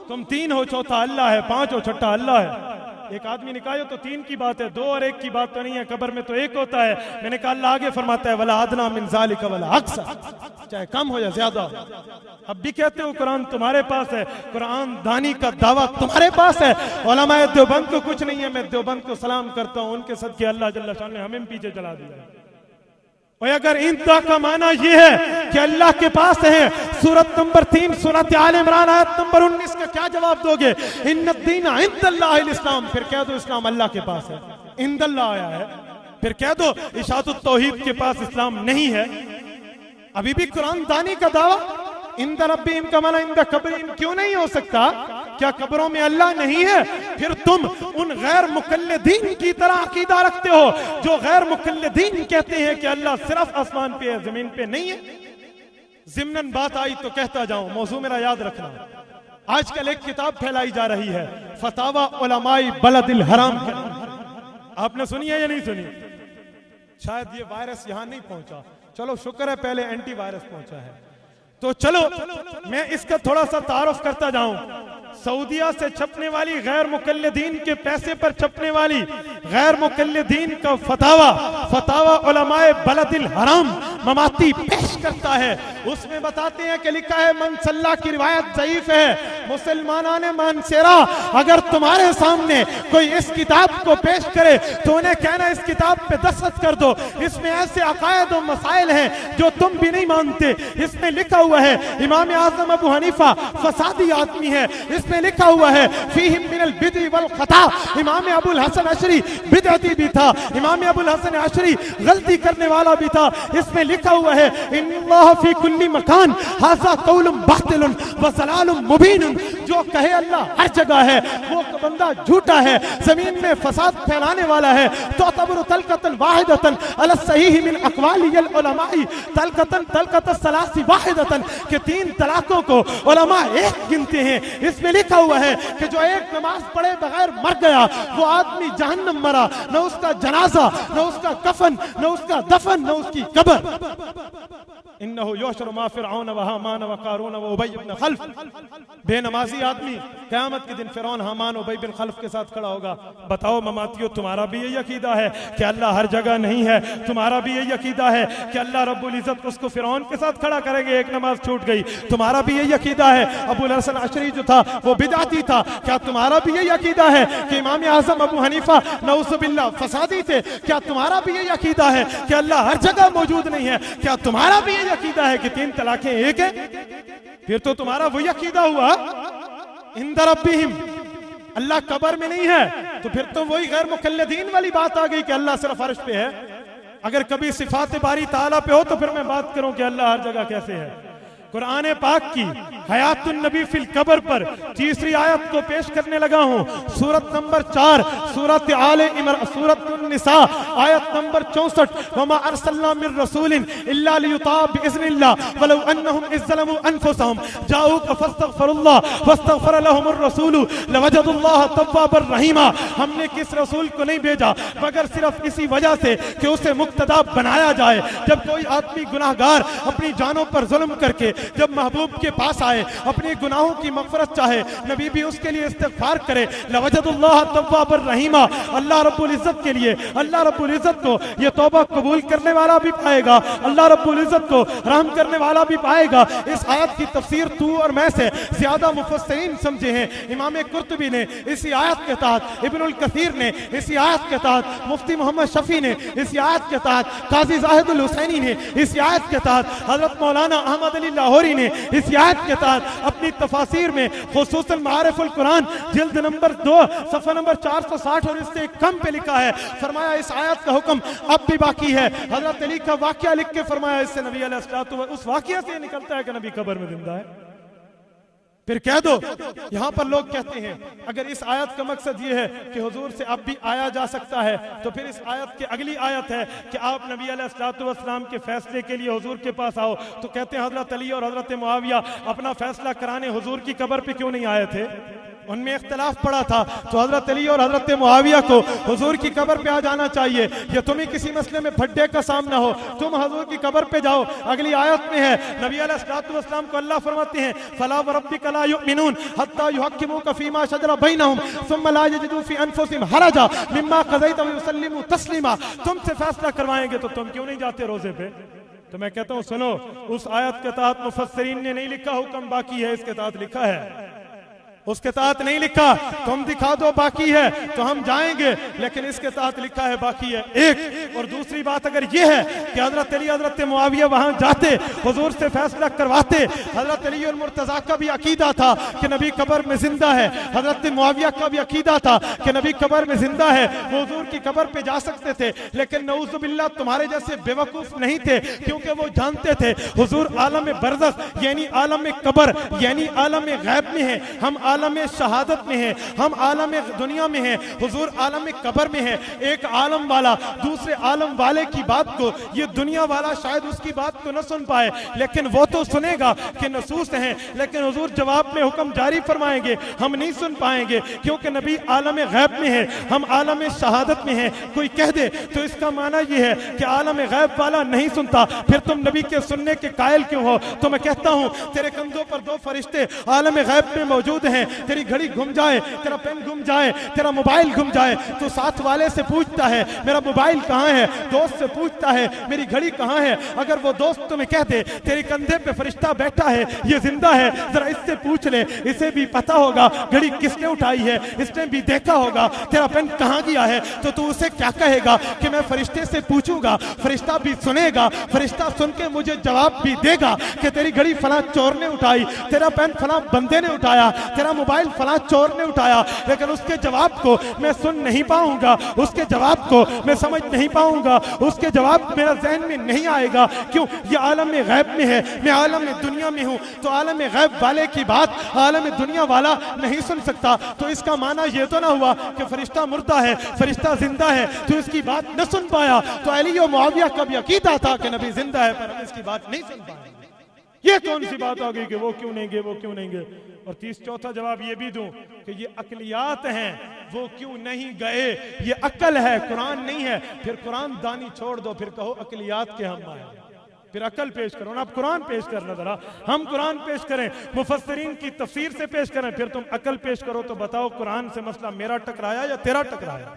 तुम 3 हो, चौथा अल्लाह है, 5 हो, छठा अल्लाह है। एक आदमी ने कहा तो 3 की बात है, 2 और 1 की बात तो नहीं है। कब्र में तो 1 होता है। मैंने कहा अल्लाह आगे फरमाता है वला अदना मिन ज़ालिका वला अक्सर, चाहे कम हो या ज्यादा। अब भी कहते हो कुरान तुम्हारे पास है, कुरान दानी का दावा तुम्हारे पास है। उलमाए देवबंद को कुछ नहीं है। मैं देवबंद को सलाम करता हूँ, उनके सदके अल्लाह जल्ल शान ने हमें पीछे चला दिया। और अगर इंदा का माना यह है कि अल्लाह के पास है, सूरत नंबर 3 सूरत आल इमरान आयत नंबर 19 का क्या जवाब दोगे? इन्नद्दीन इंदल्लाहिल इस्लाम। फिर कह दो इस्लाम अल्लाह के पास है, इंदल्लाह आया है। फिर कह दो इशाअतुत तौहीद के पास इस्लाम नहीं है। अभी भी कुरान दानी का दावा इंद रब्बिहिम का माना इंद कब्रिहिम क्यों नहीं हो सकता? क्या कब्रों में अल्लाह नहीं है? फिर तुम उन गैर मुकल्लिदीन की तरह अकीदा रखते हो जो गैर मुकल्लिदीन कहते हैं कि अल्लाह सिर्फ आसमान पे है, जमीन पे नहीं है। जिम्नन बात आई तो कहता जाऊं, मौजू मेरा याद रखना। आजकल एक किताब फैलाई जा रही है, फतावा उलमाई बलदिल हराम। आपने सुनी है या नहीं सुनी? शायद ये वायरस यहां नहीं पहुंचा, चलो शुक्र है पहले एंटी वायरस पहुंचा है। तो चलो मैं इसका थोड़ा सा तारुफ करता जाऊं। सऊदिया से छपने वाली गैर मुकल्लिदीन के पैसे पर छपने वाली गैर मुकल्लिदीन का फतावा उलमाए बलदिल हराम ममाती पेश करता है। उसमें बताते हैं कि लिखा है मन सल्ला की रिवायत ज़ईफ है, मुसलमानाने मानसेरा। अगर तुम्हारे सामने कोई इस किताब को पेश करे तो उन्हें कहना इस किताब पे दस्तखत कर दो, इसमें ऐसे अकायद और मसाइल हैं जो तुम भी नहीं मानते। इसमें लिखा हुआ है इमाम आज़म अबू हनीफा फसादी आदमी है, इसमें लिखा हुआ है फीहिम मिनल बिदई वल खता। इमाम अबुल हसन अशरी बिदअती भी था, इमाम अबुल हसन अशरी गलती करने वाला भी था। इसमें लिखा हुआ है इन्नल्लाह फी कुल्ली मकान हाज़ा कौलुम बातिलुन व ज़लालुम मुबीनुन। जो कहे अल्लाह हर जगह है वो बंदा झूठा है, जमीन में फसाद फैलाने वाला है। तो तबरु तलकतन वाहिदतन अला सहीह मिन अक़वालिल उलमाई तलकत सलासी वाहिदतन के 3 तलाकों को उलमा एक गिनते हैं। इसमें लिखा हुआ है कि जो एक नमाज पढ़े बगैर मर गया वो आदमी जहन्नम मरा, न उसका जनाजा, न उसका कफन, न उसका दफन, न उसकी कब्र। इन्नहु युहशरु मा फिरऔन व हामान व कारून व उबय इब्न खल्फ। बेनमाजी आदमी क़यामत के दिन फिरौन, हामान, उबय बिन खल्फ के साथ खड़ा होगा। बताओ ममातियों, तुम्हारा भी यही अकीदा है कि अल्लाह हर जगह नहीं है? तुम्हारा भी यही अकीदा है कि अल्लाह रब्बुल इज्जत उसको फिरौन के साथ खड़ा करेंगे, एक नमाज छूट गई? तुम्हारा भी यही अकीदा है अबुल हसन अशरी जो था वो बिदअती था? क्या तुम्हारा भी यही अकीदा है कि इमाम आज़म अबू हनीफा नऊज़ुबिल्लाह फसादी थे? क्या तुम्हारा भी यही अकीदा है कि अल्लाह हर जगह मौजूद नहीं है? क्या तुम्हारा भी यही अकीदा है कि 3 तलाकें एक है? फिर तो तुम्हारा वही अकीदा हुआ इंद रब्बिहिम, अल्लाह कब्र में नहीं है। तो फिर तो वही गैर मुकल्लिदीन वाली बात आ गई कि अल्लाह सिर्फ अर्श पे है। अगर कभी सिफात बारी ताला पे हो तो फिर मैं बात करूं कि अल्लाह हर जगह कैसे है। कुरान पाक की हयातुन नबी फिल कब्र पर 3री आयत को पेश करने लगा हूं। सूरत नंबर 4 सूरत आले इमरान सूरत निसा आयत नंबर 64 वमा अरसलना मिर रसूलिन इल्ला लियुता बिइज़्निल्लाह वलौ अन्नहुम इज़्ज़लमू अनफुसहुम जाऊक फस्तगफिरुल्लाह वस्तगफर लहुमुर रसूल लवजदुल्लाह तव्वाबर रहीमा। हमने किस रसूल को नहीं भेजा मगर सिर्फ इसी वजह से कि उसे मुक्तदा बनाया जाए। जब कोई आदमी गुनाहगार अपनी जानों पर जुल्म करके जब महबूब के पास आए, अपने गुनाहों की मग़फ़िरत चाहे, नबी भी उसके लिए इस्तिग़फ़ार करे, लवजदुल्लाह तव्वाबर रहीमा। अल्लाह रब्बुल इज़्ज़त के लिए, अल्लाह रब्बुल इज़्ज़त को ये तौबा कबूल करने वाला भी पाएगा, अल्लाह रब्बुल इज़्ज़त को रहम करने वाला भी पाएगा। इस आयत की तफसीर तू और मैं से ज्यादा मुफस्सिरीन समझे हैं। इमाम कुर्तुबी ने इसी आयत के तहत, इब्नुल कसीर ने इसी आयत के तहत, मुफ्ती मोहम्मद शफी ने इसी आयत के तहत, काजी ज़ाहिदुल हुसैनी ने इसी आयत के तहत, हज़रत मौलाना अहमद अली लाहौरी ने इस आयत के तहत अपनी तफासीर में खुसूसन मारिफुल कुरान जिल्द नंबर 2 सफ़ा नंबर 460 और इससे कम पे लिखा है। फरमाया इस आयत का हुक्म अब भी बाकी है। हज़रत अली का वाक़या लिख के फरमाया इससे नबी अलैहिस्सलातु उस वाक़या से निकलता है कि नबी कब्र में जिंदा है। फिर कह दो, यहां पर लोग कहते हैं अगर इस आयत का मकसद ये है कि हुजूर से अब भी आया जा सकता है तो फिर इस आयत की अगली आयत है कि आप नबी अलैहिस्सलातु वस्सलाम के फैसले के लिए हुजूर के पास आओ। तो कहते हैं हजरत अली और हजरत मुआविया अपना फैसला कराने हुजूर की कब्र पे क्यों नहीं आए थे? उनमें इख्तलाफ पड़ा था तो हजरत अली और हजरत मुआविया को हुजूर की कब्र पे आ जाना चाहिए। या तुम्हें किसी मसले में फड्डे का सामना हो, तुम हुजूर की कब्र पे जाओ। अगली आयत में है नबी अलैहिस्सलातु वस्सलाम को अल्लाह फरमाते हैं फला व रब्बिका ला युमिनून हत्ता युहक्किमूका फीमा शजरा बैनहुम सुम्मा ला यजिदू फी अनफुसिहिम हरजा मिम्मा क़ज़ैता व युसल्लिमू तस्लीमा। तुमसे फैसला करवाएंगे तो तुम क्यों नहीं जाते रोजे पे? तो मैं कहता हूं सुनो, उस आयत के तहत मुफस्सिरीन ने नहीं लिखा हुक्म बाकी है, इसके तहत लिखा है। उसके तहत नहीं लिखा तुम दिखा दो बाकी है तो हम जाएंगे, लेकिन इसके तहत लिखा है बाकी है। एक और दूसरी बात अगर ये है कि हजरत अली हजरत मुआविया वहां जाते, हुजूर से फैसला करवाते। हजरत अली और मुर्तजा का भी अकीदा था कि नबी कब्र में जिंदा है, हजरत मुआविया का भी अकीदा था कि नबी कब्र में जिंदा है, वो हुजूर की कब्र पे जा सकते थे। लेकिन नऊज़ुबिल्लाह तुम्हारे जैसे बेवकूफ नहीं थे, क्योंकि वो जानते थे हुजूर आलम बरज़ख यानी आलम कब्र यानी आलम गैब में है, हम आलम शहादत में है, हम आलम दुनिया में हैं, हुजूर आलम कब्र में है। एक आलम वाला दूसरे आलम वाले की बात को ये दुनिया वाला शायद उसकी बात को न सुन पाए, लेकिन वो तो सुनेगा कि नसूस हैं, लेकिन हुजूर जवाब में हुक्म जारी फरमाएंगे, हम नहीं सुन पाएंगे क्योंकि नबी आलम गैब में है, हम आलम शहादत में हैं। कोई कह दे तो इसका माना यह है कि आलम गैब वाला नहीं सुनता, फिर तुम नबी के सुनने के कायल क्यों हो? तो मैं कहता हूं तेरे कंधों पर दो फरिश्ते आलम गैब में मौजूद हैं, तेरी घड़ी घूम जाए, तेरा पेन घूम जाए, तेरा मोबाइल घूम जाए, तो साथ वाले से पूछता है मेरा मोबाइल कहां है, दोस्त से पूछता है मेरी घड़ी कहां है। अगर वो दोस्त तुम्हें कह दे तेरे कंधे पे फरिश्ता बैठा है, ये जिंदा है, जरा इससे पूछ ले, इसे भी पता होगा घड़ी किसने उठाई है, इसने भी देखा होगा तेरा पेन कहां गया है, तो तू उसे क्या कहेगा कि मैं फरिश्ते से पूछूंगा, फरिश्ता भी सुनेगा, फरिश्ता सुन के मुझे जवाब भी देगा कि तेरी घड़ी फलां चोर ने उठाई, तेरा पेन फलां बंदे ने उठाया, तेरा मोबाइल फलां चोर ने उठाया, लेकिन उसके जवाब को मैं सुन नहीं पाऊंगा, उसके जवाब को मैं समझ नहीं पाऊंगा, उसके जवाब मेरा जहन में नहीं आएगा। क्यों? ये आलम गैब में है, मैं आलम दुनिया में हूं, तो आलम गैब वाले की बात आलम दुनिया वाला नहीं सुन सकता। तो इसका माना यह तो ना हुआ कि फरिश्ता मुर्दा है, फरिश्ता जिंदा है, तो इसकी बात न सुन पाया। तो अली और मुआविया का भी अकीदा था कि नबी जिंदा है, पर हम इसकी बात नहीं सुन पाए। ये कौन सी बात आ गई कि वो क्यों नहीं गए, वो क्यों नहीं गए? और चौथा जवाब ये भी दूं कि ये अकलियात हैं, वो क्यों नहीं गए, ये अकल है, कुरान नहीं है। फिर कुरान दानी छोड़ दो, फिर कहो अकलियात के हम आए, फिर अकल पेश करो ना। आप कुरान पेश करना जरा, हम कुरान पेश करें, मुफस्सिरीन की तफसीर से पेश करें, फिर तुम अकल पेश करो। तो बताओ कुरान से मसला मेरा टकराया या तेरा टकराया?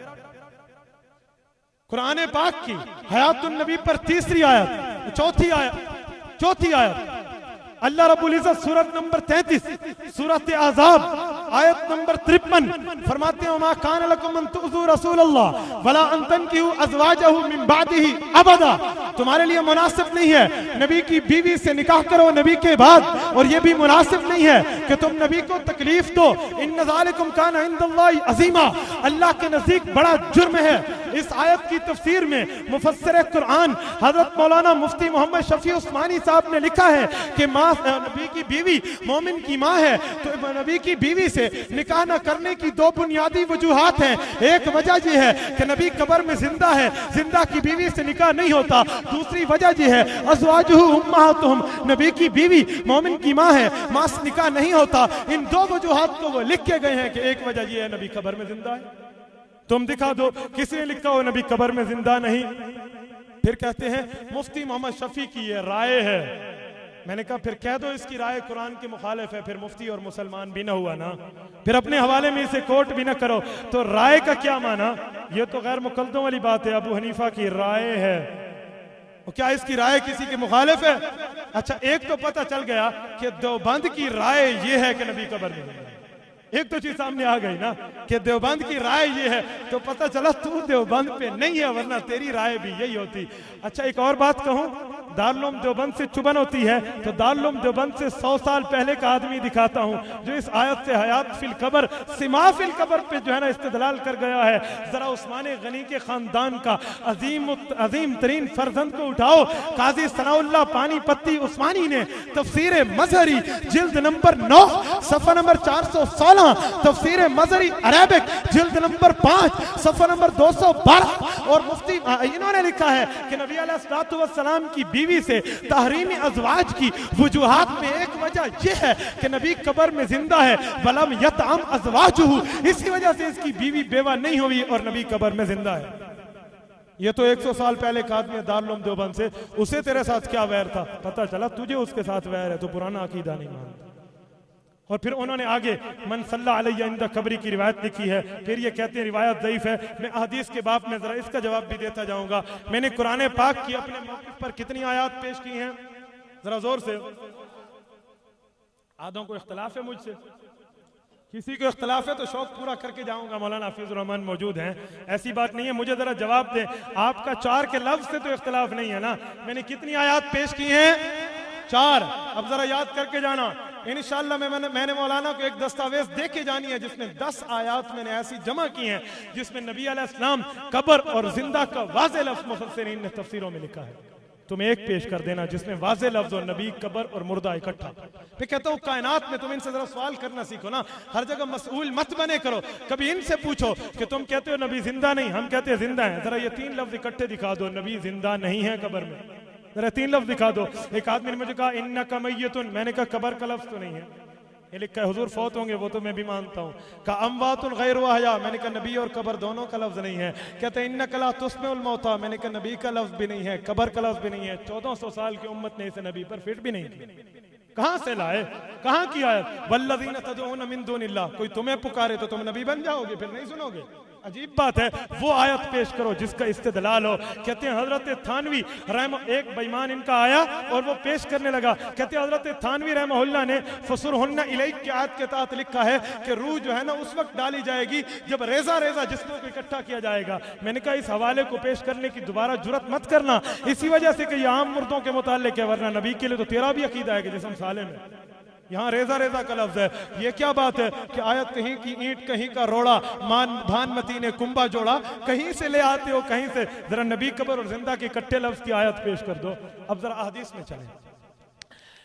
कुरान पाक की हयातुन नबी पर तीसरी आयत, चौथी आयत, अल्लाह रब्बुल इज्जत सूरत नंबर 33 सूरत अज़ाब आयत नंबर 53 फरमाते हैं मा कान लकुम अन तुज़ू रसूलल्लाह वला अन तनकिहू अज़वाजहू मिन बादिही अबदा। तुम्हारे लिए मुनासिब नहीं है नबी की बीवी से निकाह करो नबी के बाद, और ये भी मुनासिब नहीं है कि तुम नबी को तकलीफ दो। इन्न ज़ालिकुम कान इंदल्लाहि अज़ीमा, अल्लाह के नजदीक बड़ा जुर्म है। इस आयत की तफसीर में मुफस्सिर कुरान हजरत मौलाना मुफ्ती मोहम्मद शफी उस्मानी साहब ने लिखा है कि माँ नबी की बीवी मोमिन की माँ है, तो नबी की बीवी से निकाह न करने की दो बुनियादी वजूहात हैं। एक वजह यह है कि नबी कब्र में जिंदा है, जिंदा की बीवी से निकाह नहीं होता। दूसरी वजह यह है अज़वाजुहु उम्महातुहुम, नबी की बीवी मोमिन की माँ है, माँ से निकाह नहीं होता। इन दो वजूहात को वो लिख के गए हैं कि एक वजह यह है नबी कब्र में जिंदा है। तुम दिखा दो किसने लिखा हो नबी कब्र में जिंदा नहीं। फिर कहते हैं मुफ्ती मोहम्मद शफी की ये राय है। मैंने कहा फिर कह दो इसकी राय कुरान के मुखालिफ है, फिर मुफ्ती और मुसलमान भी ना हुआ ना, फिर अपने हवाले में इसे कोट भी ना करो। तो राय का क्या माना? ये तो गैर मुकल्दों वाली बात है, अबू हनीफा की राय है। और क्या इसकी राय किसी के मुखालिफ है? अच्छा, एक तो पता चल गया कि देवबंद की राय ये है कि नबी कब्र में है। एक तो चीज सामने आ गई ना कि देवबंद की राय ये है, तो पता चला तू देवबंद पे नहीं है, वरना तेरी राय भी यही होती। अच्छा, एक और बात कहूं, दारुल देवबंद से चुभन होती है, तो दारुल देवबंद से 100 साल पहले का आदमी दिखाता हूं जो इस आयत से हयात फिल कब्र सिमा फिल कब्र पे जो है ना इस्तेदलाल कर गया है। जरा उस्मान गनी के खानदान का अजीम तरीन फर्जंद को उठाओ, काजी सनाउल्लाह पानीपत्ती उस्मानी ने तफसीर मजहरी जिल्द नंबर 9 सफा नंबर 416, तफसीर मजहरी अरेबिक जिल्द नंबर 5 सफा नंबर 212, और मुफ्ती इन्होंने लिखा है कि नबी अलैहिस्सलातु वस्सलाम की बीवी से तहरीमी अज़वाज की वजूहात में एक वजह यह है कि नबी कब्र में जिंदा है, वलम यतअम अज़वाजुहु, इसी वजह से इसकी बीवी बेवा नहीं हुई और नबी कब्र में जिंदा है। ये तो 100 साल पहले का आदमी दारुल देवबंद से, उसे तेरे साथ क्या वैर था? पता चला तुझे उसके साथ वैर है, तो पुराना अकीदा नहीं मानता। और फिर उन्होंने आगे मन सल्ला अलैहि इंदा कब्री की रिवायत लिखी है। फिर ये कहते हैं रिवायत ज़ईफ है। मैं अहदीस के बाब में जरा इसका जवाब भी देता जाऊंगा। मैंने कुरान पाक की अपने मौक़िफ़ पर कितनी आयत पेश की हैं, जरा जोर से। आधों को इख्तिलाफ है मुझसे, किसी को इख्तिलाफ है तो शौक पूरा करके जाऊंगा। मौलाना हफीजुर रहमान मौजूद हैं, ऐसी बात नहीं है। मुझे जरा जवाब दें, आपका 4 के लफ्ज से तो इख्तिलाफ नहीं है ना? मैंने कितनी आयत पेश की हैं? 4। अब जरा याद करके जाना इंशाअल्लाह। मैंने मौलाना को एक दस्तावेज दे के जानी है जिसमें 10 आयत मैंने ऐसी जमा की हैं जिसमें नबी अलैहिस्सलाम कब्र और जिंदा का वाज़ेह लफ्ज़ मुफस्सिरीन ने तफसीरों में लिखा है। तुम एक पेश कर देना जिसमें वाज़े लफ्ज़ और नबी, कब्र और मुर्दा इकट्ठा। मैं कहता हूँ कायनात में तुम इनसे जरा सवाल करना सीखो ना, हर जगह मसऊल मत बने करो। कभी इनसे पूछो कि तुम कहते हो नबी जिंदा नहीं, हम कहते हैं जिंदा है, जरा ये 3 लफ्ज इकट्ठे दिखा दो, नबी जिंदा नहीं है कब्र में, जरा 3 लफ्ज दिखा दो। एक आदमी ने मुझे कहा इन्नका मय्यतुन, मैंने कहा कब्र का लफ्ज तो नहीं है, ये लिखा है हुजूर फौत होंगे, वो तो मैं भी मानता हूँ। कहा अमवातुन गैरु अहया, मैंने कहा नबी और कब्र दोनों का लफ्ज नहीं है। कहते हैं इन्नका ला तुस्मिउल मौता, मैंने कहा नबी का लफ्ज भी नहीं है, कब्र का लफ्ज भी नहीं है। 1400 साल की उम्मत ने इसे नबी पर फिट भी नहीं की। कहां से लाए, कहां की आयत, वल्लज़ीना तदऊना मिन दूनिल्लाह, कोई तुम्हें पुकारे तो तुम नबी बन जाओगे, फिर नहीं सुनोगे। अजीब बात है, वो आयत पेश करो जिसका इस्तेदलाल हो। कहते हैं हजरत थानवी रहम, एक बेईमान इनका आया और वो पेश करने लगा। कहते हैं हजरत थानवी रहमहुल्लाह ने फसुरहुन्ना इलैक की आयत के तहत लिखा है कि रूह जो है ना उस वक्त डाली जाएगी जब रेजा रेजा जिस्मों को इकट्ठा किया जाएगा। मैंने कहा इस हवाले को पेश करने की दोबारा जुर्रत मत करना, इसी वजह से कि ये आम मुर्दों के मुताल्लिक है, वरना नबी के लिए तो तेरा भी अकीदा है कि जिस्म सालिम है। यहाँ रेजा रेजा का लफ्ज है, ये क्या बात है कि आयत कहीं की ईंट कहीं का रोड़ा, भानमती ने कुंभा जोड़ा, कहीं से ले आते हो कहीं से। जरा नबी कब्र और जिंदा के इकट्ठे लफ्ज की आयत पेश कर दो। अब जरा हदीस में चलें।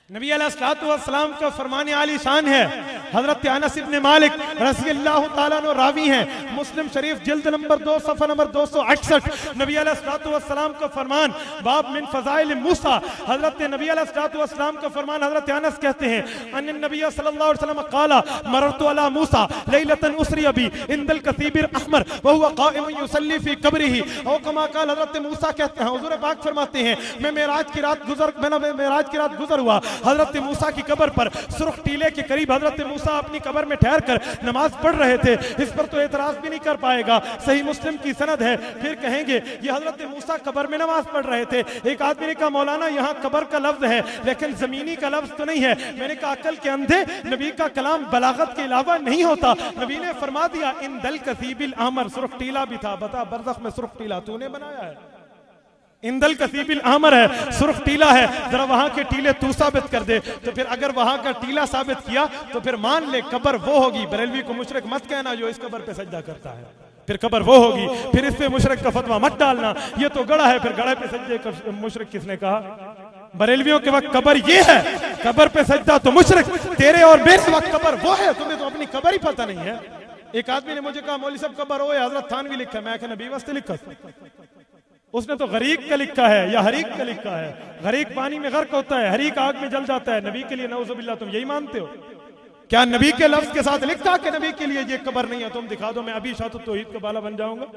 नबी अलैहिस्सलातु वस्सलाम का फरमान आली शान है। हजरत अनस इब्न मालिक रज़ियल्लाहु ताला अन्हु रावी हैं, मुस्लिम शरीफ जिल्द नंबर 2 सफ़ा नंबर 268। नबी अलैहिस्सलातु वस्सलाम का फरमान बाब मिन फ़ज़ाइल मूसा। हजरत नबी अलैहिस्सलातु वस्सलाम का फरमान, हजरत अनस कहते हैं अन नबी सल्लल्लाहु अलैहि वसल्लम क़ाला मररतु अला मूसा लैलतन उसरिया बी इंदल कसीबिर अहमर व हुवा क़ाइमुन युसल्ली फ़ी क़ब्रिही। औ कमा क़ाल, हजरत मूसा कहते हैं, हुज़ूर पाक फरमाते हैं मैं मेराज की रात गुजर हुआ, हजरत मूसा की कब्र पर सुर्ख टीले के करीब हजरत मूसा अपनी कब्र में ठहर कर नमाज पढ़ रहे थे। इस पर तो एतराज भी नहीं कर पाएगा, सही मुस्लिम की सनद है। फिर कहेंगे ये हजरत मूसा कब्र में नमाज पढ़ रहे थे। एक आदमी ने कहा मौलाना यहाँ कब्र का लफ्ज है लेकिन जमीनी का लफ्ज तो नहीं है। मैंने कहा अकल के अंधे, नबी का कलाम बलागत के अलावा नहीं होता। नबी ने फरमा दिया इन दल कसीबिल आमर, सुर्ख टीला भी था। बता बरज़ख में सुर्ख टीला तूने बनाया है? इंदल कसीबिल आमर है, सुर्ख टीला है, जरा वहां के टीले तू साबित कर दे। तो फिर अगर वहां का टीला साबित किया तो फिर मान ले कब्र वो होगी। बरेलवी को मुशरिक मत कहना जो इस कब्र पे सजदा करता है, फिर कब्र वो होगी। फिर इस पे मुशरिक का फतवा मत डालना, ये तो गड़ा है, फिर गड़े पे सजदे कर मुशरिक किसने कहा? बरेलवियों के वक्त कब्र ये है, कब्र पे सजदा तो मुशरिक। तेरे और मेरे वक्त कब्र वो है, तुम्हें तो अपनी कब्र ही पता नहीं है। एक आदमी ने मुझे कहा मौलवी साहब कब्र वो है, हजरत थानवी लिखा है। मैं कहा नबी वास्ते लिखा, उसने तो गरीक का लिखा है या हरीक का लिखा है। गरीक पानी में गर्क होता है, हरीक आग में जल जाता है। नबी के लिए नऊजुबिल्लाह तुम यही मानते हो? क्या नबी के लफ्ज के साथ लिखा कि नबी के लिए ये कब्र नहीं है? तुम दिखा दो, मैं अभी शातुत तौहीद का बाला बन जाऊंगा।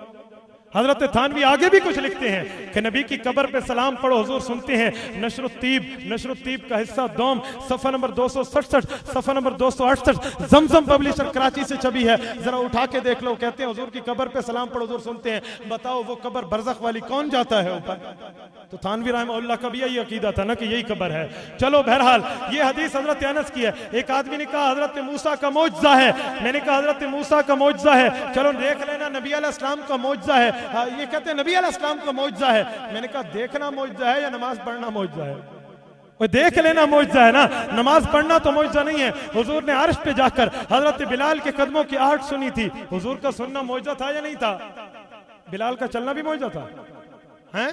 हजरत थानवी आगे भी कुछ लिखते हैं कि नबी की कब्र पे सलाम पढ़ो। हुजूर सुनते हैं नशरुत्तीब का हिस्सा दोम सफ़ा नंबर 267, सफ़ा नंबर 268, जमजम पब्लिशर कराची से छपी है, जरा उठा के देख लो। कहते हैं हुजूर की कब्र पे सलाम पढ़ो। हुजूर सुनते हैं बताओ वो कब्र बरज़ख वाली कौन जाता है ऊपर? तो थानवी रहमहुल्लाह का भी यही अकीदा था ना कि यही कब्र है। चलो बहरहाल ये हदीस हजरत अनस की है। एक आदमी ने कहा हजरत मूसा का मौजज़ा है। मैंने कहा हजरत मूसा का मौजज़ा है, चलो देख लेना नबी अलैहिस्सलाम का मौजज़ा है। ये कहते हैं नबी अलैहिस्सलाम का मौजज़ा है। मैंने कहा देखना मौजज़ा है या नमाज पढ़ना मौजज़ा है? वो देख लेना मौजज़ा है ना, नमाज पढ़ना तो मौजज़ा नहीं है। हुजूर ने अर्श पे जाकर हजरत बिलाल के कदमों की आहट सुनी थी। हुजूर का सुनना मौजज़ा था या नहीं था? बिलाल का चलना भी मौजज़ा था, हैं?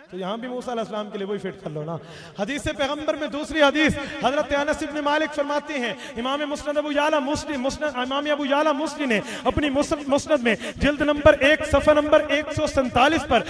तो यहाँ भी मूसा अलैहिस्सलाम के लिए वही फिट कर लो ना। हदीस से पैगंबर में दूसरी हदीस हजरत अनस इब्न मालिक फरमाते हैं, इमाम मुस्नद अबू याला मुस्लिम ने अपनी मुस्नद में जिल्द नंबर 1 सफ़ा नंबर 147 पर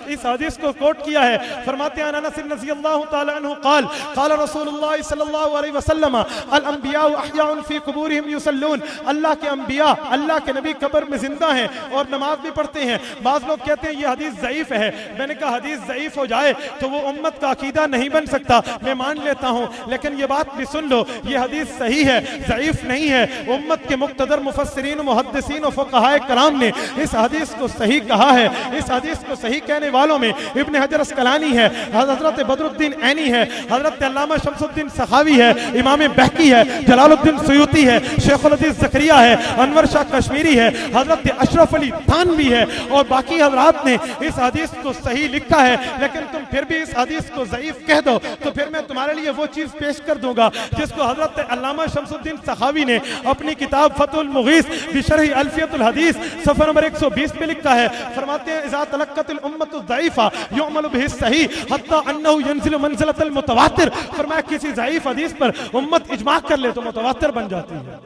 इस हदीस को कोट किया है। फरमाते हैं अनस रज़ियल्लाहु ताला अन्हु क़ाल क़ाल रसूलुल्लाह सल्लल्लाहु अलैहि वसल्लम अल अंबिया अहयाउन फी क़ुबूरिहिम युसल्लून। अल्लाह के अंबिया, अल्लाह के नबी कब्र में जिंदा हैं और नमाज भी पढ़ते हैं। बाज़ लोग कहते हैं ये हदीस ज़ईफ़ है। मैंने कहा हदीस ज़ईफ़ हो जाए तो वो उम्मत का अकीदा नहीं बन सकता, मैं मान लेता हूं, लेकिन ये बात भी सुन लो ये हदीस सही है, ज़ईफ़ नहीं है। उम्मत के मुक़्तदर मुफस्सिरीन मुहद्दिसीन और फ़ुक़हाए कराम ने इस हदीस को सही कहा है। इस हदीस को सही कहने वालों में इब्न हजर अस्क़लानी है, हज़रत बदरुद्दीन ऐनी है, हज़रत अल्लामा शम्सुद्दीन सखावी है, इमाम बहकी है, जलालुद्दीन सुयूती है, शेखुल हदीस ज़करिया है, अनवर शाह कश्मीरी है, हज़रत अशरफ अली थानवी है और बाकी हज़रात ने इस हदीस को सही लिखा है। लेकिन तुम फिर भी इस हदीस को ज़ईफ कह दो, तो फिर मैं तुम्हारे लिए वो चीज़ पेश कर दूंगा जिसको हजरत अल्लामा शमसुद्दीन सखावी ने अपनी किताब फतहुल मुगीस बिशरह अल्फियतुल हदीस सफ़ा नंबर 120 में लिखा है। फरमाते हैं इज़ा तलक्कतिल उम्मतु ज़ईफ़ा युअमलु बिही सहीह हत्ता अन्नहु यंज़िलु मंज़िलतल मुतवातिर। फरमाया किसी ज़ईफ हदीस पर उम्मत इजमा कर ले तो मुतवातिर बन जाती है,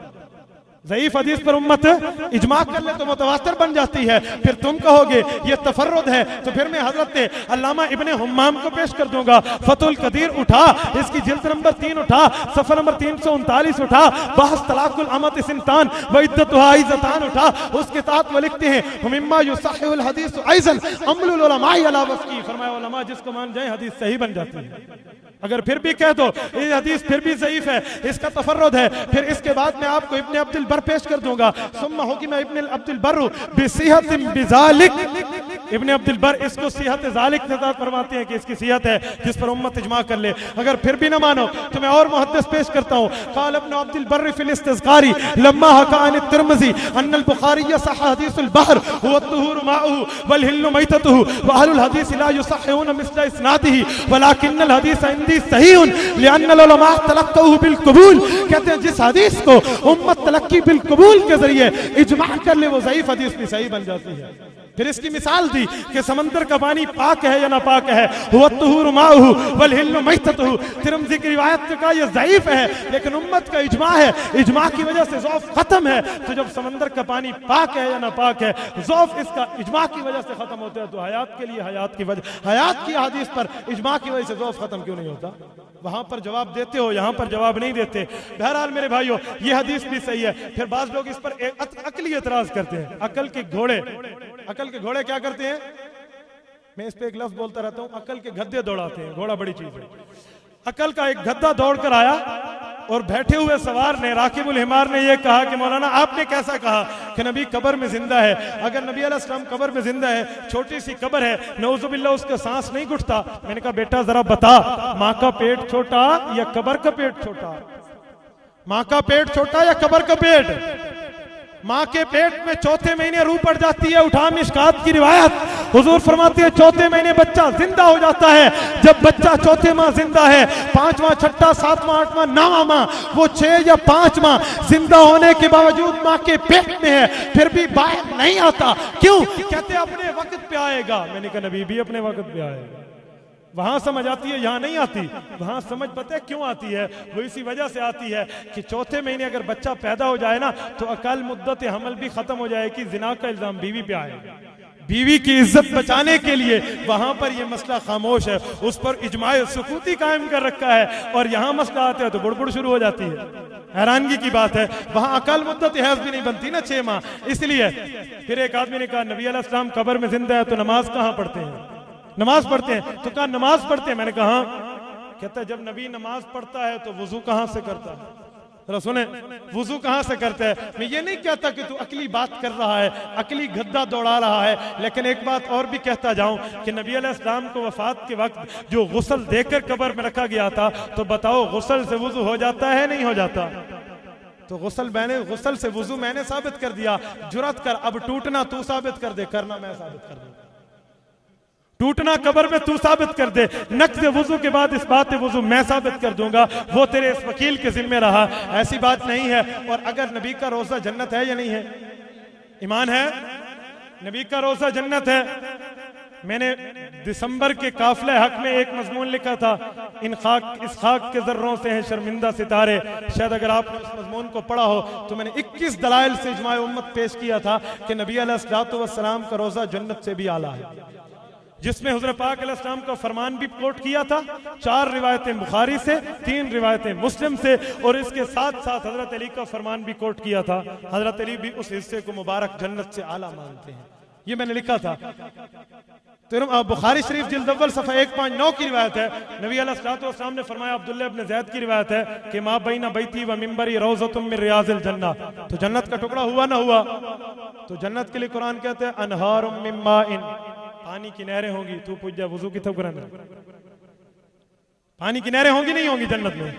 ज़ईफ हदीस पर उम्मत इजमा कर ले तो मुतवातिर बन जाती है। फिर तुम कहोगे ये तफर्रुद है, तो फिर मैं हजरत अल्लामा इब्ने हुम्माम को पेश कर दूंगा। फतहुल कदीर उठा, इसकी जिल्द नंबर 3 उठा, सफ़ा नंबर 339 उठा, बहस तलाकुल अमत सिंतान व इद्दतुहा इज़्ज़तान उठा, उसके साथ वो लिखते हैं मिम्मा युसहिहुल हदीस अइज़न अमलुल उलमाई अला वफ़की। फरमाया उलमा जिसको मान जाए हदीस सही बन जाती है। अगर फिर भी कह दो ये हदीस फिर भी ज़ईफ है, इसका तफर्रुद है, फिर इसके बाद मैं आपको इब्ने अब्दुल बर पेश कर दूंगा। सुम्मा हुकिमा इब्ने अब्दुल बर बिसिहतिन बिज़ालिक। इब्ने अब्दुल बर इसको सिहत ज़ालिक के साथ फरमाते हैं कि इसकी सिहत है जिस पर उम्मत इजमा कर ले। अगर फिर भी ना मानो तो मैं और मुहद्दिस पेश करता हूं। क़ाल इब्ने अब्दुल बर फिल इस्तिज़कारी लम्मा हका अन तिर्मिज़ी अन्नल बुखारी सह हदीसुल बहर हुवा तुहूर माउहु वल हिल्लु मैततुहु व अहलुल हदीस ला युसहिहुन मिस्ल इस्नादिही वलाकिन्नल हदीस सहीहुन लिअन्नल उलमा तलक्कूहु बिल कबूल। कहते हैं जिस हदीस को उम्मत तलक्की बिल कबूल के जरिए इजमा कर ले वो ज़ईफ हदीस भी सही बन जाती है। फिर इसकी मिसाल दी कि समंदर का पानी पाक है या नापाक है, हुवा तुहूर माउहु वल हिल्लु मैततुहु। तिर्मिज़ी की रिवायत का ये ज़ईफ है लेकिन उम्मत का इजमा है, इजमा की वजह से ज़ौफ़ खत्म है। तो जब समंदर का पानी पाक है या नापाक है, ज़ौफ़ इसका इजमा की वजह से खत्म होता है, तो हयात के लिए हयात की वजह, हयात की हदीस पर इजमा की वजह से ज़ौफ़ खत्म क्यों नहीं होता? वहां पर जवाब देते हो, यहां पर जवाब नहीं देते। बहरहाल मेरे भाइयों ये हदीस भी सही है। फिर बाज़ लोग इस पर अकली एतराज करते हैं। अकल के घोड़े क्या करते हैं? मैं इस पे एक लफ्ज बोलता रहता हूं, अकल के गद्दे दौड़ाते हैं। घोड़ा बड़ी चीज है। अकल का एक गद्दा दौड़ कर आया और बैठे हुए सवार ने, राकिबुल हिमार ने यह कहा कि मौलाना आपने कैसा कहा कि नबी कब्र में जिंदा है? अगर नबी अलैहिस्सलाम कब्र में जिंदा है, छोटी सी कब्र है, नऊजुबिल्लाह उसका सांस नहीं घुटता। मैंने कहा बेटा जरा बता, माँ का पेट छोटा या कब्र का पेट छोटा? माँ का पेट छोटा या कब्र का पेट? माँ के पेट में चौथे महीने रूह पड़ जाती है। उठा मिशकात की रिवायत, हुजूर फरमाते हैं चौथे महीने बच्चा जिंदा हो जाता है। जब बच्चा चौथे माह जिंदा है, 5वां, 6वां, 7वां, 8वां, 9वां माह, वो 6 या 5 माह जिंदा होने के बावजूद माँ के पेट में है, फिर भी बाहर नहीं आता। क्यों? कहते अपने वक्त पे आएगा। मैंने कहा नबी भी अपने वक्त पे आएगा। वहां समझ आती है, यहां नहीं आती। वहां समझ पता है क्यों आती है? वो इसी वजह से आती है कि चौथे महीने अगर बच्चा पैदा हो जाए ना, तो अकाल मुद्दत हमल भी खत्म हो जाएगी, जिना का इल्जाम बीवी पे आएगा। बीवी की इज्जत बचाने के लिए वहां पर यह मसला खामोश है, उस पर इजमाए सुकूती कायम कर रखा है, और यहां मसला आता है तो बुड़बुड़ शुरू हो जाती है। हैरानगी की बात है, वहां अकाल मुद्दत हैज भी नहीं बनती ना 6 माह। इसलिए फिर एक आदमी ने कहा नबी अलैहिस्सलाम कब्र में जिंदा है तो नमाज कहां पढ़ते हैं? नमाज पढ़ते हैं। तो कहा नमाज पढ़ते हैं। मैंने कहा कहता है जब नबी नमाज पढ़ता है तो वुजू कहां से करता है? जरा सुने, वुजू कहां से करता है? मैं ये नहीं कहता कि तू अकली बात कर रहा है, अकली गद्दा दौड़ा रहा है, लेकिन एक बात और भी कहता जाऊं कि नबी अलैहिस्सलाम को वफात के वक्त जो गुस्ल देकर कब्र में रखा गया था, तो बताओ गुस्ल से वुजू हो जाता है नहीं हो जाता? तो गुस्ल से वुजू मैंने साबित कर दिया, जुरत कर, अब टूटना तू साबित कर दे, करना मैं साबित कर दूं। टूटना कब्र में तू साबित कर दे, नक्ज़ वुजू के बाद इस बात वुजू मैं साबित कर दूंगा, वो तेरे इस वकील के जिम्मे रहा। ऐसी बात नहीं है। और अगर नबी का रोजा जन्नत है या नहीं है? ईमान है नबी का रोजा जन्नत है। मैंने दिसंबर के काफिले हक में एक मजमून लिखा था, इस खाक के जर्रों से हैं शर्मिंदा सितारे। शायद अगर आपने उस मजमून को पढ़ा हो तो मैंने 21 दलाइल से इजमाए उम्मत पेश किया था कि नबी अलैहिस्सलातु वस्सलाम का रोजा जन्नत से भी आला है, जिसमें हुज़रत पाक अलैहिस्सलाम का फरमान भी कोट किया था। 4 रिवायतें बुखारी से, 3 रिवायतें मुस्लिम से, और इसके साथ साथ हजरत अली का फरमान भी कोट किया था। हजरत अली भी उस हिस्से को मुबारक जन्नत से आला मानते हैं, ये मैंने लिखा था। तो बुखारी शरीफ जिल्द अव्वल सफ़ा 159 की रिवायत है। नबी अलैहिस्सलातु वस्सलाम ने फरमाया, अब्दुल्लाह इब्न ज़ैद की रिवायत है कि मा बैना बैती व मिंबरी रौज़तुम मिन रियाज़िल जन्नह। तो जन्नत का टुकड़ा हुआ ना हुआ? तो जन्नत के लिए कुरान कहते हैं अनहारुम मिन माइन, पानी की नहरें होंगी। तू पूछ जा वुजू की तो कुरान है, पानी की नहरें होंगी नहीं होंगी जन्नत में?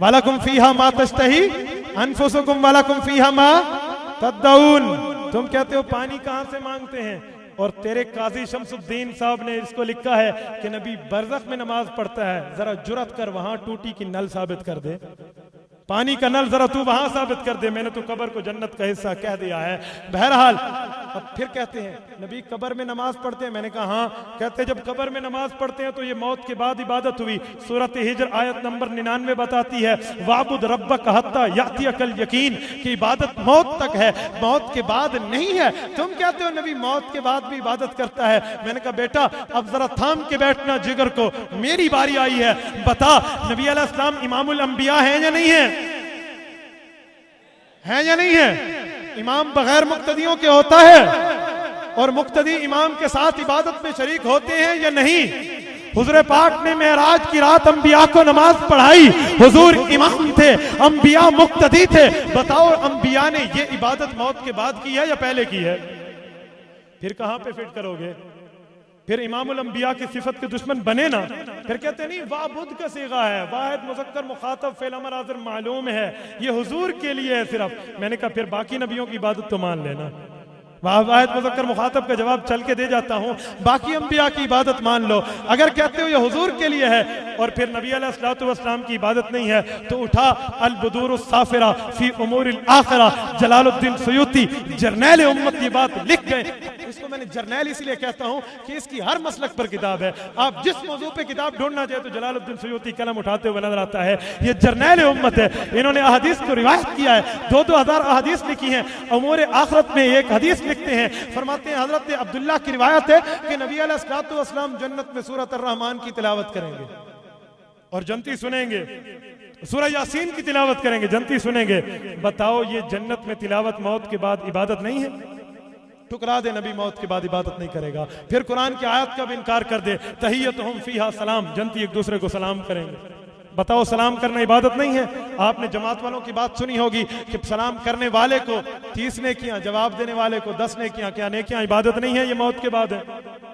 वलकुम फीहा मा तश्तही अनफुसुकुम वलकुम फीहा मा तदऊन। तुम कहते हो पानी कहां से मांगते हैं? और तेरे काजी शमसुद्दीन साहब ने इसको लिखा है कि नबी बरज़ख में नमाज पढ़ता है, जरा जुरत कर वहां टूटी की नल साबित कर दे, पानी का नल जरा तू वहां साबित कर दे, मैंने तो कब्र को जन्नत का हिस्सा कह दिया है। बहरहाल अब फिर कहते हैं नबी कब्र में नमाज पढ़ते हैं, मैंने कहा हाँ। कहते हैं जब कब्र में नमाज पढ़ते हैं तो ये मौत के बाद इबादत हुई। सूरत हिजर आयत नंबर 99 बताती है वाबुद रब्बक हत्ता यातियकल यकीन, की इबादत मौत तक है, मौत के बाद नहीं है। तुम कहते हो नबी मौत के बाद भी इबादत करता है। मैंने कहा बेटा अब जरा थाम के बैठना जिगर को, मेरी बारी आई है, बता नबी अलैहि सलाम इमामुल अंबिया है या नहीं है? है या नहीं है? इमाम बगैर मुक्तदियों के होता है और मुक्तदी इमाम के साथ इबादत में शरीक होते हैं या नहीं? हुजूर पाक ने मेराज की रात अंबिया को नमाज पढ़ाई, हुजूर इमाम थे, अंबिया मुक्तदी थे। बताओ अंबिया ने ये इबादत मौत के बाद की है या पहले की है? फिर कहां पे फिट करोगे? फिर इमामुल अंबिया की सिफत के दुश्मन बने ना। फिर कहते नहीं वाबुद का सीगा है, वाहिद मुज़क्कर मुखातब फेल अमर हाज़िर मालूम है, ये हुजूर के लिए है सिर्फ। मैंने कहा फिर बाकी नबियों की इबादत तो मान लेना। वाहिद मुज़क्कर मुखातब का जवाब चल के दे जाता हूं, बाकी अंबिया की इबादत मान लो। अगर कहते हो ये हुजूर के लिए है और फिर नबी अलैहिस्सलातु वस्सलाम की इबादत नहीं है तो उठा अल बुदूरुस साफिरा फी उमूरिल आखिरा, जलालुद्दीन सुयूती जर्नैल उम्मत की बात लिख गए। इसको मैंने जर्नैल इसलिए कहता हूं कि इसकी हर मसलक पर किताब है। आप जिस मौजू पे किताब ढूंढना चाहे तो जलालुद्दीन सुयूती कलम उठाते हुए नजर आता है। ये जर्नैल उम्मत है, इन्होंने अहदीस को रिवायत किया है, 2-2000 अहदीस लिखी हैं। उमूर आखिरत में एक हदीस लिखते हैं, फरमाते हैं हजरत अब्दुल्ला की रिवायत है कि नबी अलैहिस्सलातु वस्सलाम जन्नत में सूरत अर्रहमान की तिलावत करेंगे और जनती सुनेंगे, सूरह यासीन की तिलावत करेंगे, जनती सुनेंगे। बताओ ये जन्नत में तिलावत मौत के बाद इबादत नहीं है? ठुकरा दे नबी मौत के बाद इबादत नहीं करेगा। फिर कुरान की आयत का भी इनकार कर दे, तहियतुहुम फीहा सलाम, जनती एक दूसरे को सलाम करेंगे। बताओ सलाम करना इबादत नहीं है? आपने जमात वालों की बात सुनी होगी कि सलाम करने वाले को 30 नेकियां, जवाब देने वाले को 10 नेकियां। क्या नेकियां इबादत नहीं है? ये मौत के बाद है।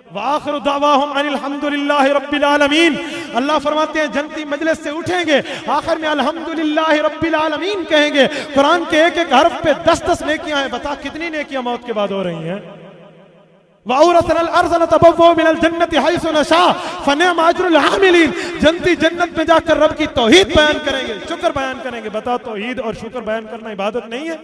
वाखिरु दावाहुम अनिल हम्दुलिल्लाहि रब्बिल आलमीन। अल्लाह फरमाते हैं जनती मजलिस से उठेंगे, आखिर में अल्हम्दुलिल्लाहि रब्बिल आलमीन कहेंगे। कुरान के एक एक हर्फ पे 10-10 नेकियां हैं। बता कितनी नेकियां मौत के बाद हो रही हैं? जनती जन्नत में जाकर रब की तौहीद बयान करेंगे, शुक्र बयान करेंगे। बता तौहीद और शुक्र बयान करना इबादत नहीं है?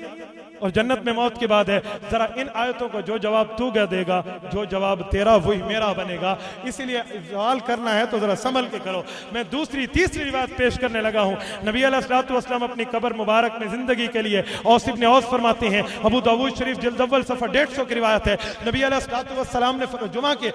और जन्नत में मौत के बाद है। जरा इन आयतों को जो जवाब तू देगा, जो जवाब तेरा वही मेरा बनेगा। इसीलिए सवाल करना है तो जरा संभल के करो। मैं दूसरी तीसरी रिवायत पेश करने लगा हूं। नबी अलैहिस्सलातु वस्सलाम अपनी कब्र मुबारक में जिंदगी के लिए औस इब्न औस फरमाते हैं, अबू दाऊद शरीफ जिल्द अव्वल सफ़ा 150 की रिवायत है। नबी अलैहिस्सलातु वस्सलाम ने जुमा के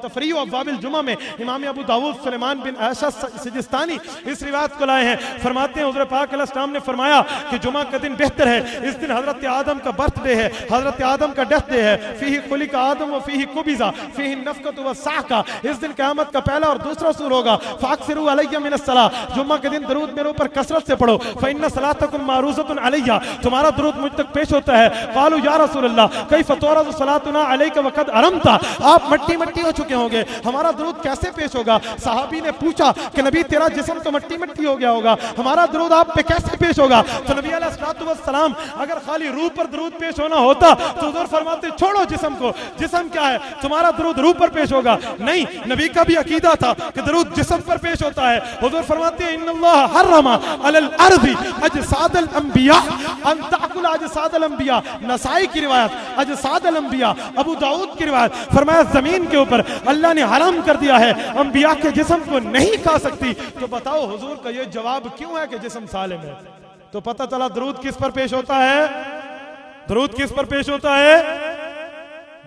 तफरीह अब्वाबिल जुमा में इमाम अबू दाऊद सुलेमान बिन आयशा सिजिस्तानी इस रिवायत को लाए हैं। फरमाते हैं हुज़ूर पाक अलैहिस्सलाम ने फरमाया कि जुमा का दिन बेहतर है, इस दिन हजरत आदम का बर्थडे है, हजरत आदम का डेथ डे है। फीही खुलिका आदम व फीही कुबिज़ा फीही नफ़क़तु व साक़ा। इस दिन क़यामत का पहला और दूसरा सूर होगा। फ़ाक्सिरू अलैया मिनस सलाह, जुम्मा के दिन दरूद मेरे ऊपर कसरत से पढ़ो। फ़इन्ना सलातकुम मारूज़तुन अलैया, तुम्हारा दरूद मुझ तक पेश होता है। क़ालू या रसूलल्लाह कैफ़ तुरज़ु सलातुना अलैका व क़द अरमता, आप मट्टी मट्टी हो चुके होंगे, हमारा दरूद कैसे पेश होगा? सहाबी ने पूछा कि नबी तेरा जिस्म तो मट्टी मट्टी हो गया होगा, हमारा दरूद आप पे कैसे पेश होगा? तो नबी अलैहिस्सलातु वस्सलाम अगर खाली रूह पर दरूद पेश होना होता तो हुजूर फरमाते छोड़ो जिस्म को, जिस्म क्या है, तुम्हारा दरूद रूह पर पेश होगा। नहीं, नबी का भी अकीदा था कि दरूद जिस्म पर पेश होता है। हुजूर फरमाते हैं इन्नल्लाह हर्रमा अलल अर्दी अजसादल अंबिया अन ताकुल अजसादल अंबिया। नसाई की रिवायत, अजसादल अंबिया, अबू दाऊद की रिवायत, फरमाया जमीन के ऊपर अल्लाह ने हराम कर दिया है, अंबिया के जिस्म को नहीं खा सकती। तो बताओ हुजूर का ये जवाब क्यों है कि जिस्म सालिम है? तो पता चला दरूद किस पर पेश होता है? दरूद किस पर पेश होता है?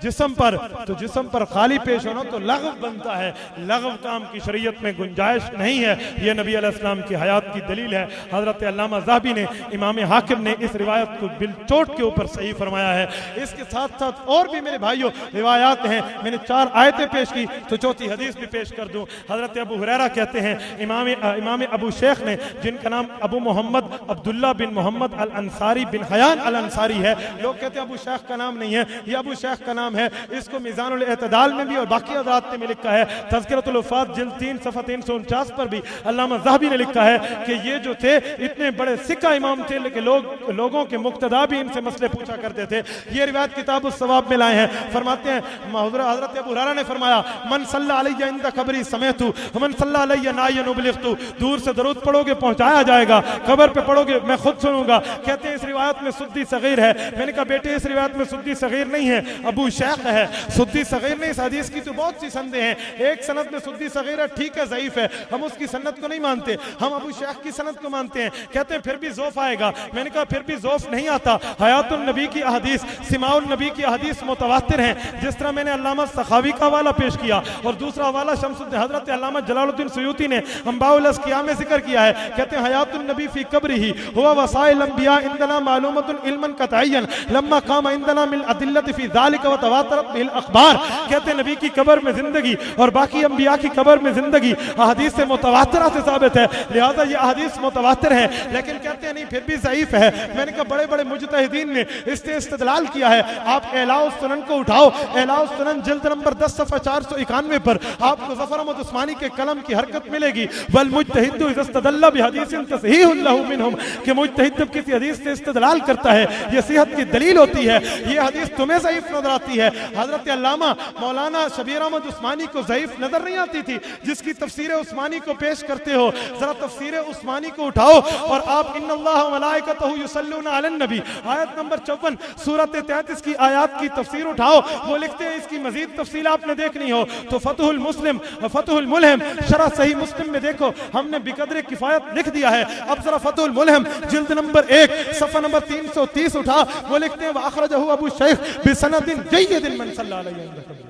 जिस्म पर। तो जिस्म पर खाली पेश होना तो लगव बनता है। लगव काम की शरीयत में गुंजाइश नहीं है। यह नबी अलैहिस्सलाम की हयात की दलील है। हजरत अल्लामा ज़हाबी ने, इमाम हाकिम ने इस रिवायत को बिलचोट के ऊपर सही फरमाया है। इसके साथ साथ और भी मेरे भाइयों रिवायात हैं। मैंने 4 आयतें पेश की तो चौथी हदीस भी पेश कर दूं। हजरत अबू हुरैरा कहते हैं, इमाम अबू शेख ने, जिनका नाम अबू मोहम्मद अब्दुल्ला बिन मोहम्मद अल अंसारी बिन हयान अल अंसारी है, लोग कहते हैं अबू शेख का नाम नहीं है, यह अबू शेख का नाम नाम है, इसको मीज़ानुल एतदाल में भी और बाकी हज़रात ने लिखा है। तज़किरतुल वफ़ात जिल्द 3 सफ़ा 349 पर भी अल्लामा ज़हबी ने लिखा है कि ये जो थे इतने बड़े सिक्का इमाम थे, लेकिन लोगों के मुक्तदा भी इनसे मसले पूछा करते थे। ये रिवायत किताब उस-सवाब में लाए हैं। फरमाते हैं हज़रत अबू हुरैरा ने फरमाया, मन सल्ला अलैया इंदा कब्री समेतु मन सल्ला अलैया नायन उबलिगतु, दूर से दरूद पढ़ोगे पहुंचाया जाएगा, कब्र पे पढ़ोगे मैं खुद सुनूंगा। कहते हैं इस रिवायत में सुद्दी सगीर है। मैंने कहा बेटे इस रिवायत में सुद्दी सगीर नहीं है, अबू शैख है, सुद्दी सगीर नहीं। इस हदीस की तो बहुत सी संदेह हैं। एक सनद में सुद्दी सगीर है, ठीक है, ज़ईफ है, हम उसकी सनद को नहीं मानते, हम अबू शैख की सनद को मानते हैं। कहते हैं फिर भी ज़ौफ आएगा। मैंने कहा फिर भी ज़ौफ नहीं आता। हयातुन नबी की अहदीस, सिमाउन नबी की अहदीस मुतवातिर हैं। जिस तरह मैंने अल्लामा सखावी का हवाला पेश किया और दूसरा हवाला शम्सुद्दीन हजरत अल्लामा जलालुद्दीन सुयूती ने अंबाउल अस्किया में जिक्र किया है। कहते हैं हयातुन नबी फी कब्रिही हुवा वसाइल अंबिया इंदना मालूमतुन इल्मन कतईयन लम्मा काम इंदना मिन अदिल्लति फी ज़ालिका व तवातरत बिल अखबार। कहते हैं नबी की कब्र में जिंदगी और बाकी अंबिया की कब्र में जिंदगी अहदीस से मुतवातिरा से साबित है, लिहाजा ये अहदीस मुतवातिर है। लेकिन कहते हैं नहीं फिर भी ज़ईफ है। मैंने कहा बड़े बड़े मुजतहिदीन ने इससे इस्तिदलाल किया है। आप इलाउस सुनन को उठाओ, इलाउस सुनन जिल्द नंबर 10 सफ़ा 491 पर आपको ज़फ़र अहमद उस्मानी के कलम की हरकत मिलेगी। वल मुजतहिदु इज़ा इस्तदल्ला बिहदीसिन तसहीहुन लहु मिनहुम, कि मुजतहिद जब किसी हदीस से इस्तिदलाल करता है ये सेहत की दलील होती है। ये हदीस तुम्हें ज़ईफ नजर आती है, हजरत अल्लामा मौलाना शबीर अहमद उस्मानी को ज़ईफ नजर नहीं आती थी, जिसकी तफसीर उस्मानी को पेश करते हो। जरा तफसीर उस्मानी को उठाओ और आप इन्नल्लाह व मलाइकतहु युसल्लूना अलन नबी आयत नंबर 54 सूरत 33 की आयत की तफसीर उठाओ। वो लिखते हैं इसकी मजीद तफसील आपने देखनी हो तो फतहुल मुस्लिम फतहुल मुल्हिम शरह सही मुस्लिम में देखो, हमने बिकदर किफायत लिख दिया है। अब जरा फतहुल मुल्हिम जिल्द नंबर 1 सफ़ा नंबर 330 उठा, वो लिखते हैं अखरजहु अबू शैख बिसनदिन जय्यदिन मन सल्लल्लाहु अलैहि वसल्लम,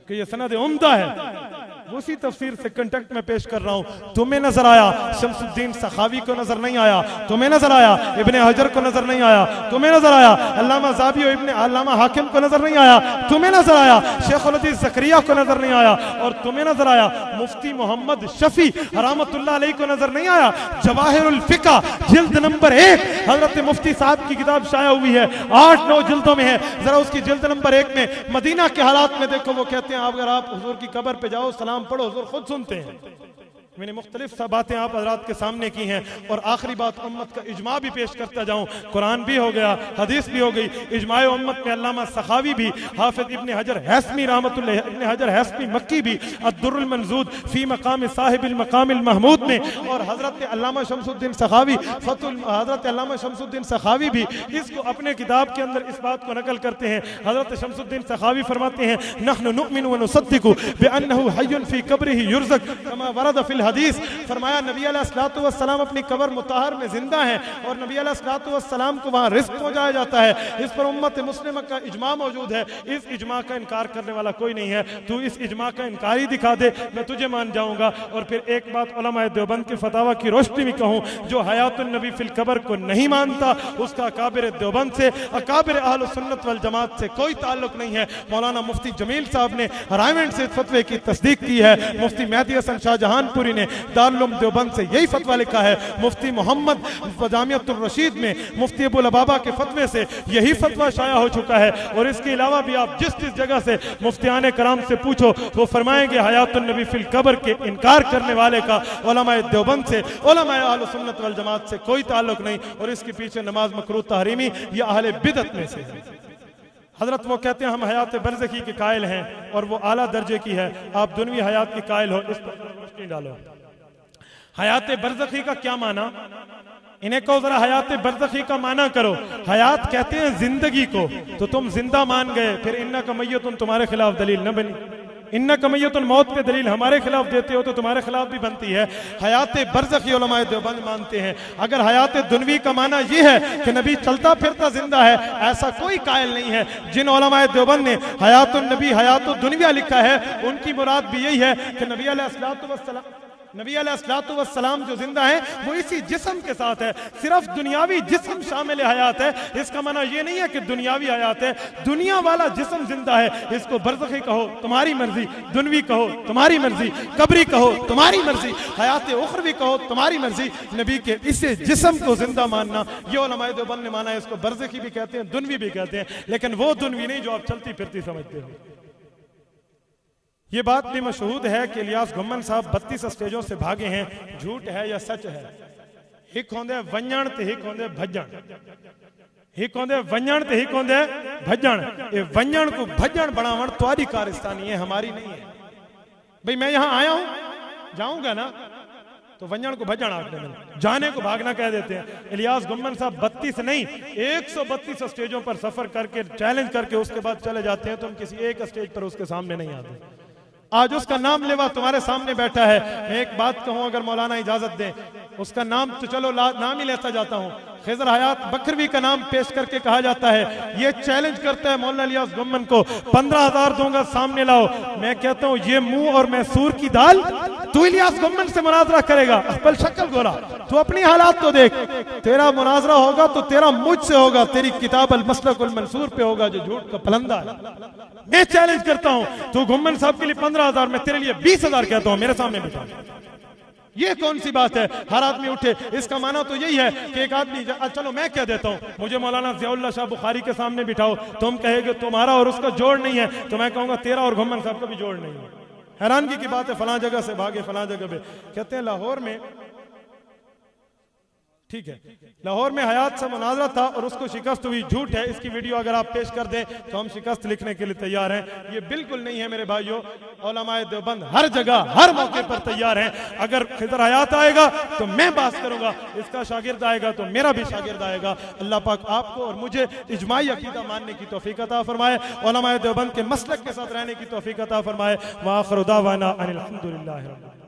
कि ये सनद उम्दा है। उसी तफसीर से कंटेक्ट में पेश कर रहा हूं। तुम्हें नजर आया शम्सुद्दीन सखावी को नजर नहीं आया, तुम्हें नजर आया इब्ने हजर को नजर नहीं आया, तुम्हें नजर आया अल्लामा ज़ाबी और इब्ने अल्लामा हाकिम को नजर नहीं आया, तुम्हें नजर आया शेखुल हदीस ज़करिया को नजर नहीं आया, और तुम्हें नजर आया मुफ्ती मोहम्मद शफी रहमतुल्लाह अलैहि को नजर नहीं आया। जवाहिरुल फिक़ा जिल्द नंबर 1 हजरत मुफ्ती साहब की किताब शाया हुई है, 8-9 जिल्दों में है। जरा उसकी जिल्द नंबर 1 में मदीना के हालात में देखो, वो कहते हैं अगर आप हुजूर की कब्र पे जाओ सलाम पढ़ो, हुजूर खुद सुनते हैं। मैंने मुख्तलिफ सा बातें आप हज़रात के सामने की हैं। और आखिरी बात उम्मत का इजमा भी पेश करता जाऊं, कुरान भी हो गया, हदीस भी हो गई, इजमाए उम्मत में अल्लामा सखावी भी, हाफिज इब्ने हजर हैसमी रहमतुल्लाह इब्ने हजर हैसमी मक्की भी अद्दुर्रुल मंजूद फी मकाम साहिबिल मकामिल महमूद में, और हजरत अल्लामा शम्सुद्दीन सखावी हजरत अल्लामा शम्सुद्दीन सखावी भी इसको अपने किताब के अंदर इस बात को नकल करते हैं। हजरत शम्सुद्दीन सखावी फरमाते हैं नहनु नुमिनु व नुसद्दिकु बिअन्नहु हय्युन फी कब्रिही युरज़क कमा वरद फिल हदीस। फरमाया नबी अलैहिस्सलातु वस्सलाम अपनी कब्र मुताहर में जिंदा है और नबी अलैहिस्सलातु वस्सलाम को वहां रिज़्क़ पहुंचाया जाता है। इस पर उम्मत मुस्लिमा का इजमा मौजूद है। इस इजमा का इनकार करने वाला कोई नहीं है। तू इस इजमा का इनकार ही दिखा दे, मैं तुझे मान जाऊंगा। और फिर एक बात उलमाए देवबंद के फतावा की रोशनी में कहूं, जो हयातुन नबी फिल कब्र को नहीं मानता उसका अकाबिर देवबंद से, अकाबिर अहल सुन्नत वल जमात से कोई ताल्लुक नहीं है। मौलाना मुफ्ती जमील साहब ने रायमंड से फतवे की तस्दीक की है। मुफ्ती मेहदी हसन शाहजहानपुरी ने दारुल उलूम देवबंद से यही फतवा लिखा है। मुफ्ती मोहम्मद जामियतुर रशीद में मुफ्ती अबू लबाबा के फतवे से यही फतवा शाया हो चुका है। और इसके अलावा भी आप जिस जिस जगह से मुफ्तियाने कराम से पूछो वो फरमाएंगे हयातुन नबी फिल कब्र के इनकार करने वाले का उलमाए देवबंद से, उलमाए अहले सुन्नत वल जमात से कोई ताल्लुक नहीं। और इसके पीछे नमाज मकरूह तहरीमी या अहले बिदअत में से है। हजरत वो कहते हैं हम हयात बरज़खी के कायल हैं और वो आला दर्जे की है, आप दुनवी हयात की कायल हो। इस पर रोशनी डालो। हयात बरज़खी का क्या माना? इन्हें कहो जरा हयात बरज़खी का माना करो। हयात कहते हैं जिंदगी को, तो तुम जिंदा मान गए, फिर इन्ना का मैयतुन तुम्हारे खिलाफ दलील न बनी। इन्ना का मैयतुन मौत पे दलील हमारे खिलाफ देते हो तो तुम्हारे खिलाफ भी बनती है। हयात बरज़खी उलमाए देवबंद मानते हैं। अगर हयात दुनवी का माना ये है कि नबी चलता फिरता जिंदा है, ऐसा कोई कायल नहीं है। जिन उलमाए देवबंद ने हयातुन नबी हयातुद दुनिया लिखा है उनकी मुराद भी यही है कि नबी अलैहिस्सलातु वस्सलाम नबी अलैहिस्सलाम जो जिंदा है वो इसी जिस्म के साथ है, सिर्फ दुनियावी जिस्म शामिल हयात है। इसका माना ये नहीं है कि दुनियावी हयात है, दुनिया वाला जिस्म जिंदा है। इसको बरज़खी कहो तुम्हारी मर्जी, दुनवी कहो तुम्हारी मर्जी, कब्री कहो तुम्हारी मर्जी, हयात उखरवी कहो तुम्हारी मर्जी। नबी के इसे जिस्म को जिंदा मानना, ये उलमाए देवबंद ने माना है। इसको बरज़खी भी कहते हैं, दुनवी भी कहते हैं, लेकिन वो दुनवी नहीं जो आप चलती फिरती समझते हो। ये बात भी मशहूद है कि इलियास घुम्मन साहब 32 स्टेजों से भागे हैं। झूठ है या सच है? हिक होंदे वंजण ते हिक होंदे भजण, हिक होंदे वंजण ते हिक होंदे भजण। ये वंजण को भजण बनावण तुम्हारी कारस्तानी है, हमारी नहीं है। भाई मैं यहां आया हूं, जाऊंगा ना, तो वंजण को भजण आखते हैं, जाने को भागना कह देते हैं। इलियास घुम्मन साहब 32 नहीं 132 स्टेजों पर सफर करके चैलेंज करके उसके बाद चले जाते हैं। तुम किसी एक स्टेज पर उसके सामने नहीं आते। आज उसका नाम लेवा तुम्हारे सामने बैठा है। मैं एक बात कहूं, अगर मौलाना इजाजत दे, उसका नाम तो चलो नाम ही लेता जाता हूं। खिज़र हयात बकरवी का नाम पेश करके कहा जाता है, ये चैलेंज करता है मौलाना इलियास घुम्मन को, 15,000 दूंगा सामने लाओ। मैं कहता हूं ये मुंह और मैसूर की दाल, तू इलियास घुम्मन से मुनाजरा करेगा? अकबल शक्ल गोरा, तू अपनी हालात तो देख। तेरा मुनाजरा होगा तो तेरा मुझसे होगा, तेरी किताब अल मसलक अल मंसूर पे होगा जो झूठ का पलंदा है। मैं चैलेंज करता हूं, तू घुम्मन साहब के लिए 15,000, मैं तेरे लिए 20,000 कहता हूं, मेरे सामने बैठा। ये कौन सी बात है? हर आदमी उठे। इसका माना तो यही है कि एक आदमी, चलो मैं कह देता हूं, मुझे मौलाना ज़ियाउल्लाह शाह बुखारी के सामने बिठाओ, तुम कहेगे तुम्हारा और उसका जोड़ नहीं है, तो मैं कहूंगा तेरा और घुम्मन साहब का भी जोड़ नहीं है। हैरानगी की बात है, फलां जगह से भागे फलां जगह पे। कहते हैं लाहौर में, ठीक है, लाहौर में हयात से मुनाजरा था और उसको शिकस्त हुई। झूठ है, इसकी वीडियो अगर आप पेश कर दें तो हम शिकस्त लिखने के लिए तैयार हैं। ये बिल्कुल नहीं है मेरे भाइयों। उलमाए देवबंद हर जगह हर मौके पर तैयार हैं। अगर खिज़र हयात आएगा तो मैं बात करूंगा, इसका शागिर्द आएगा तो मेरा भी शागिर्द आएगा। अल्लाह पाक आपको और मुझे इजमाई अकीदा मानने की तौफीक अता फरमाए, उलमाए देवबंद के मसलक के साथ रहने की तौफीक अता फरमाए। व आखिर दावाना अनिल हम्दुलिल्लाहि रब्बिल आलमीन।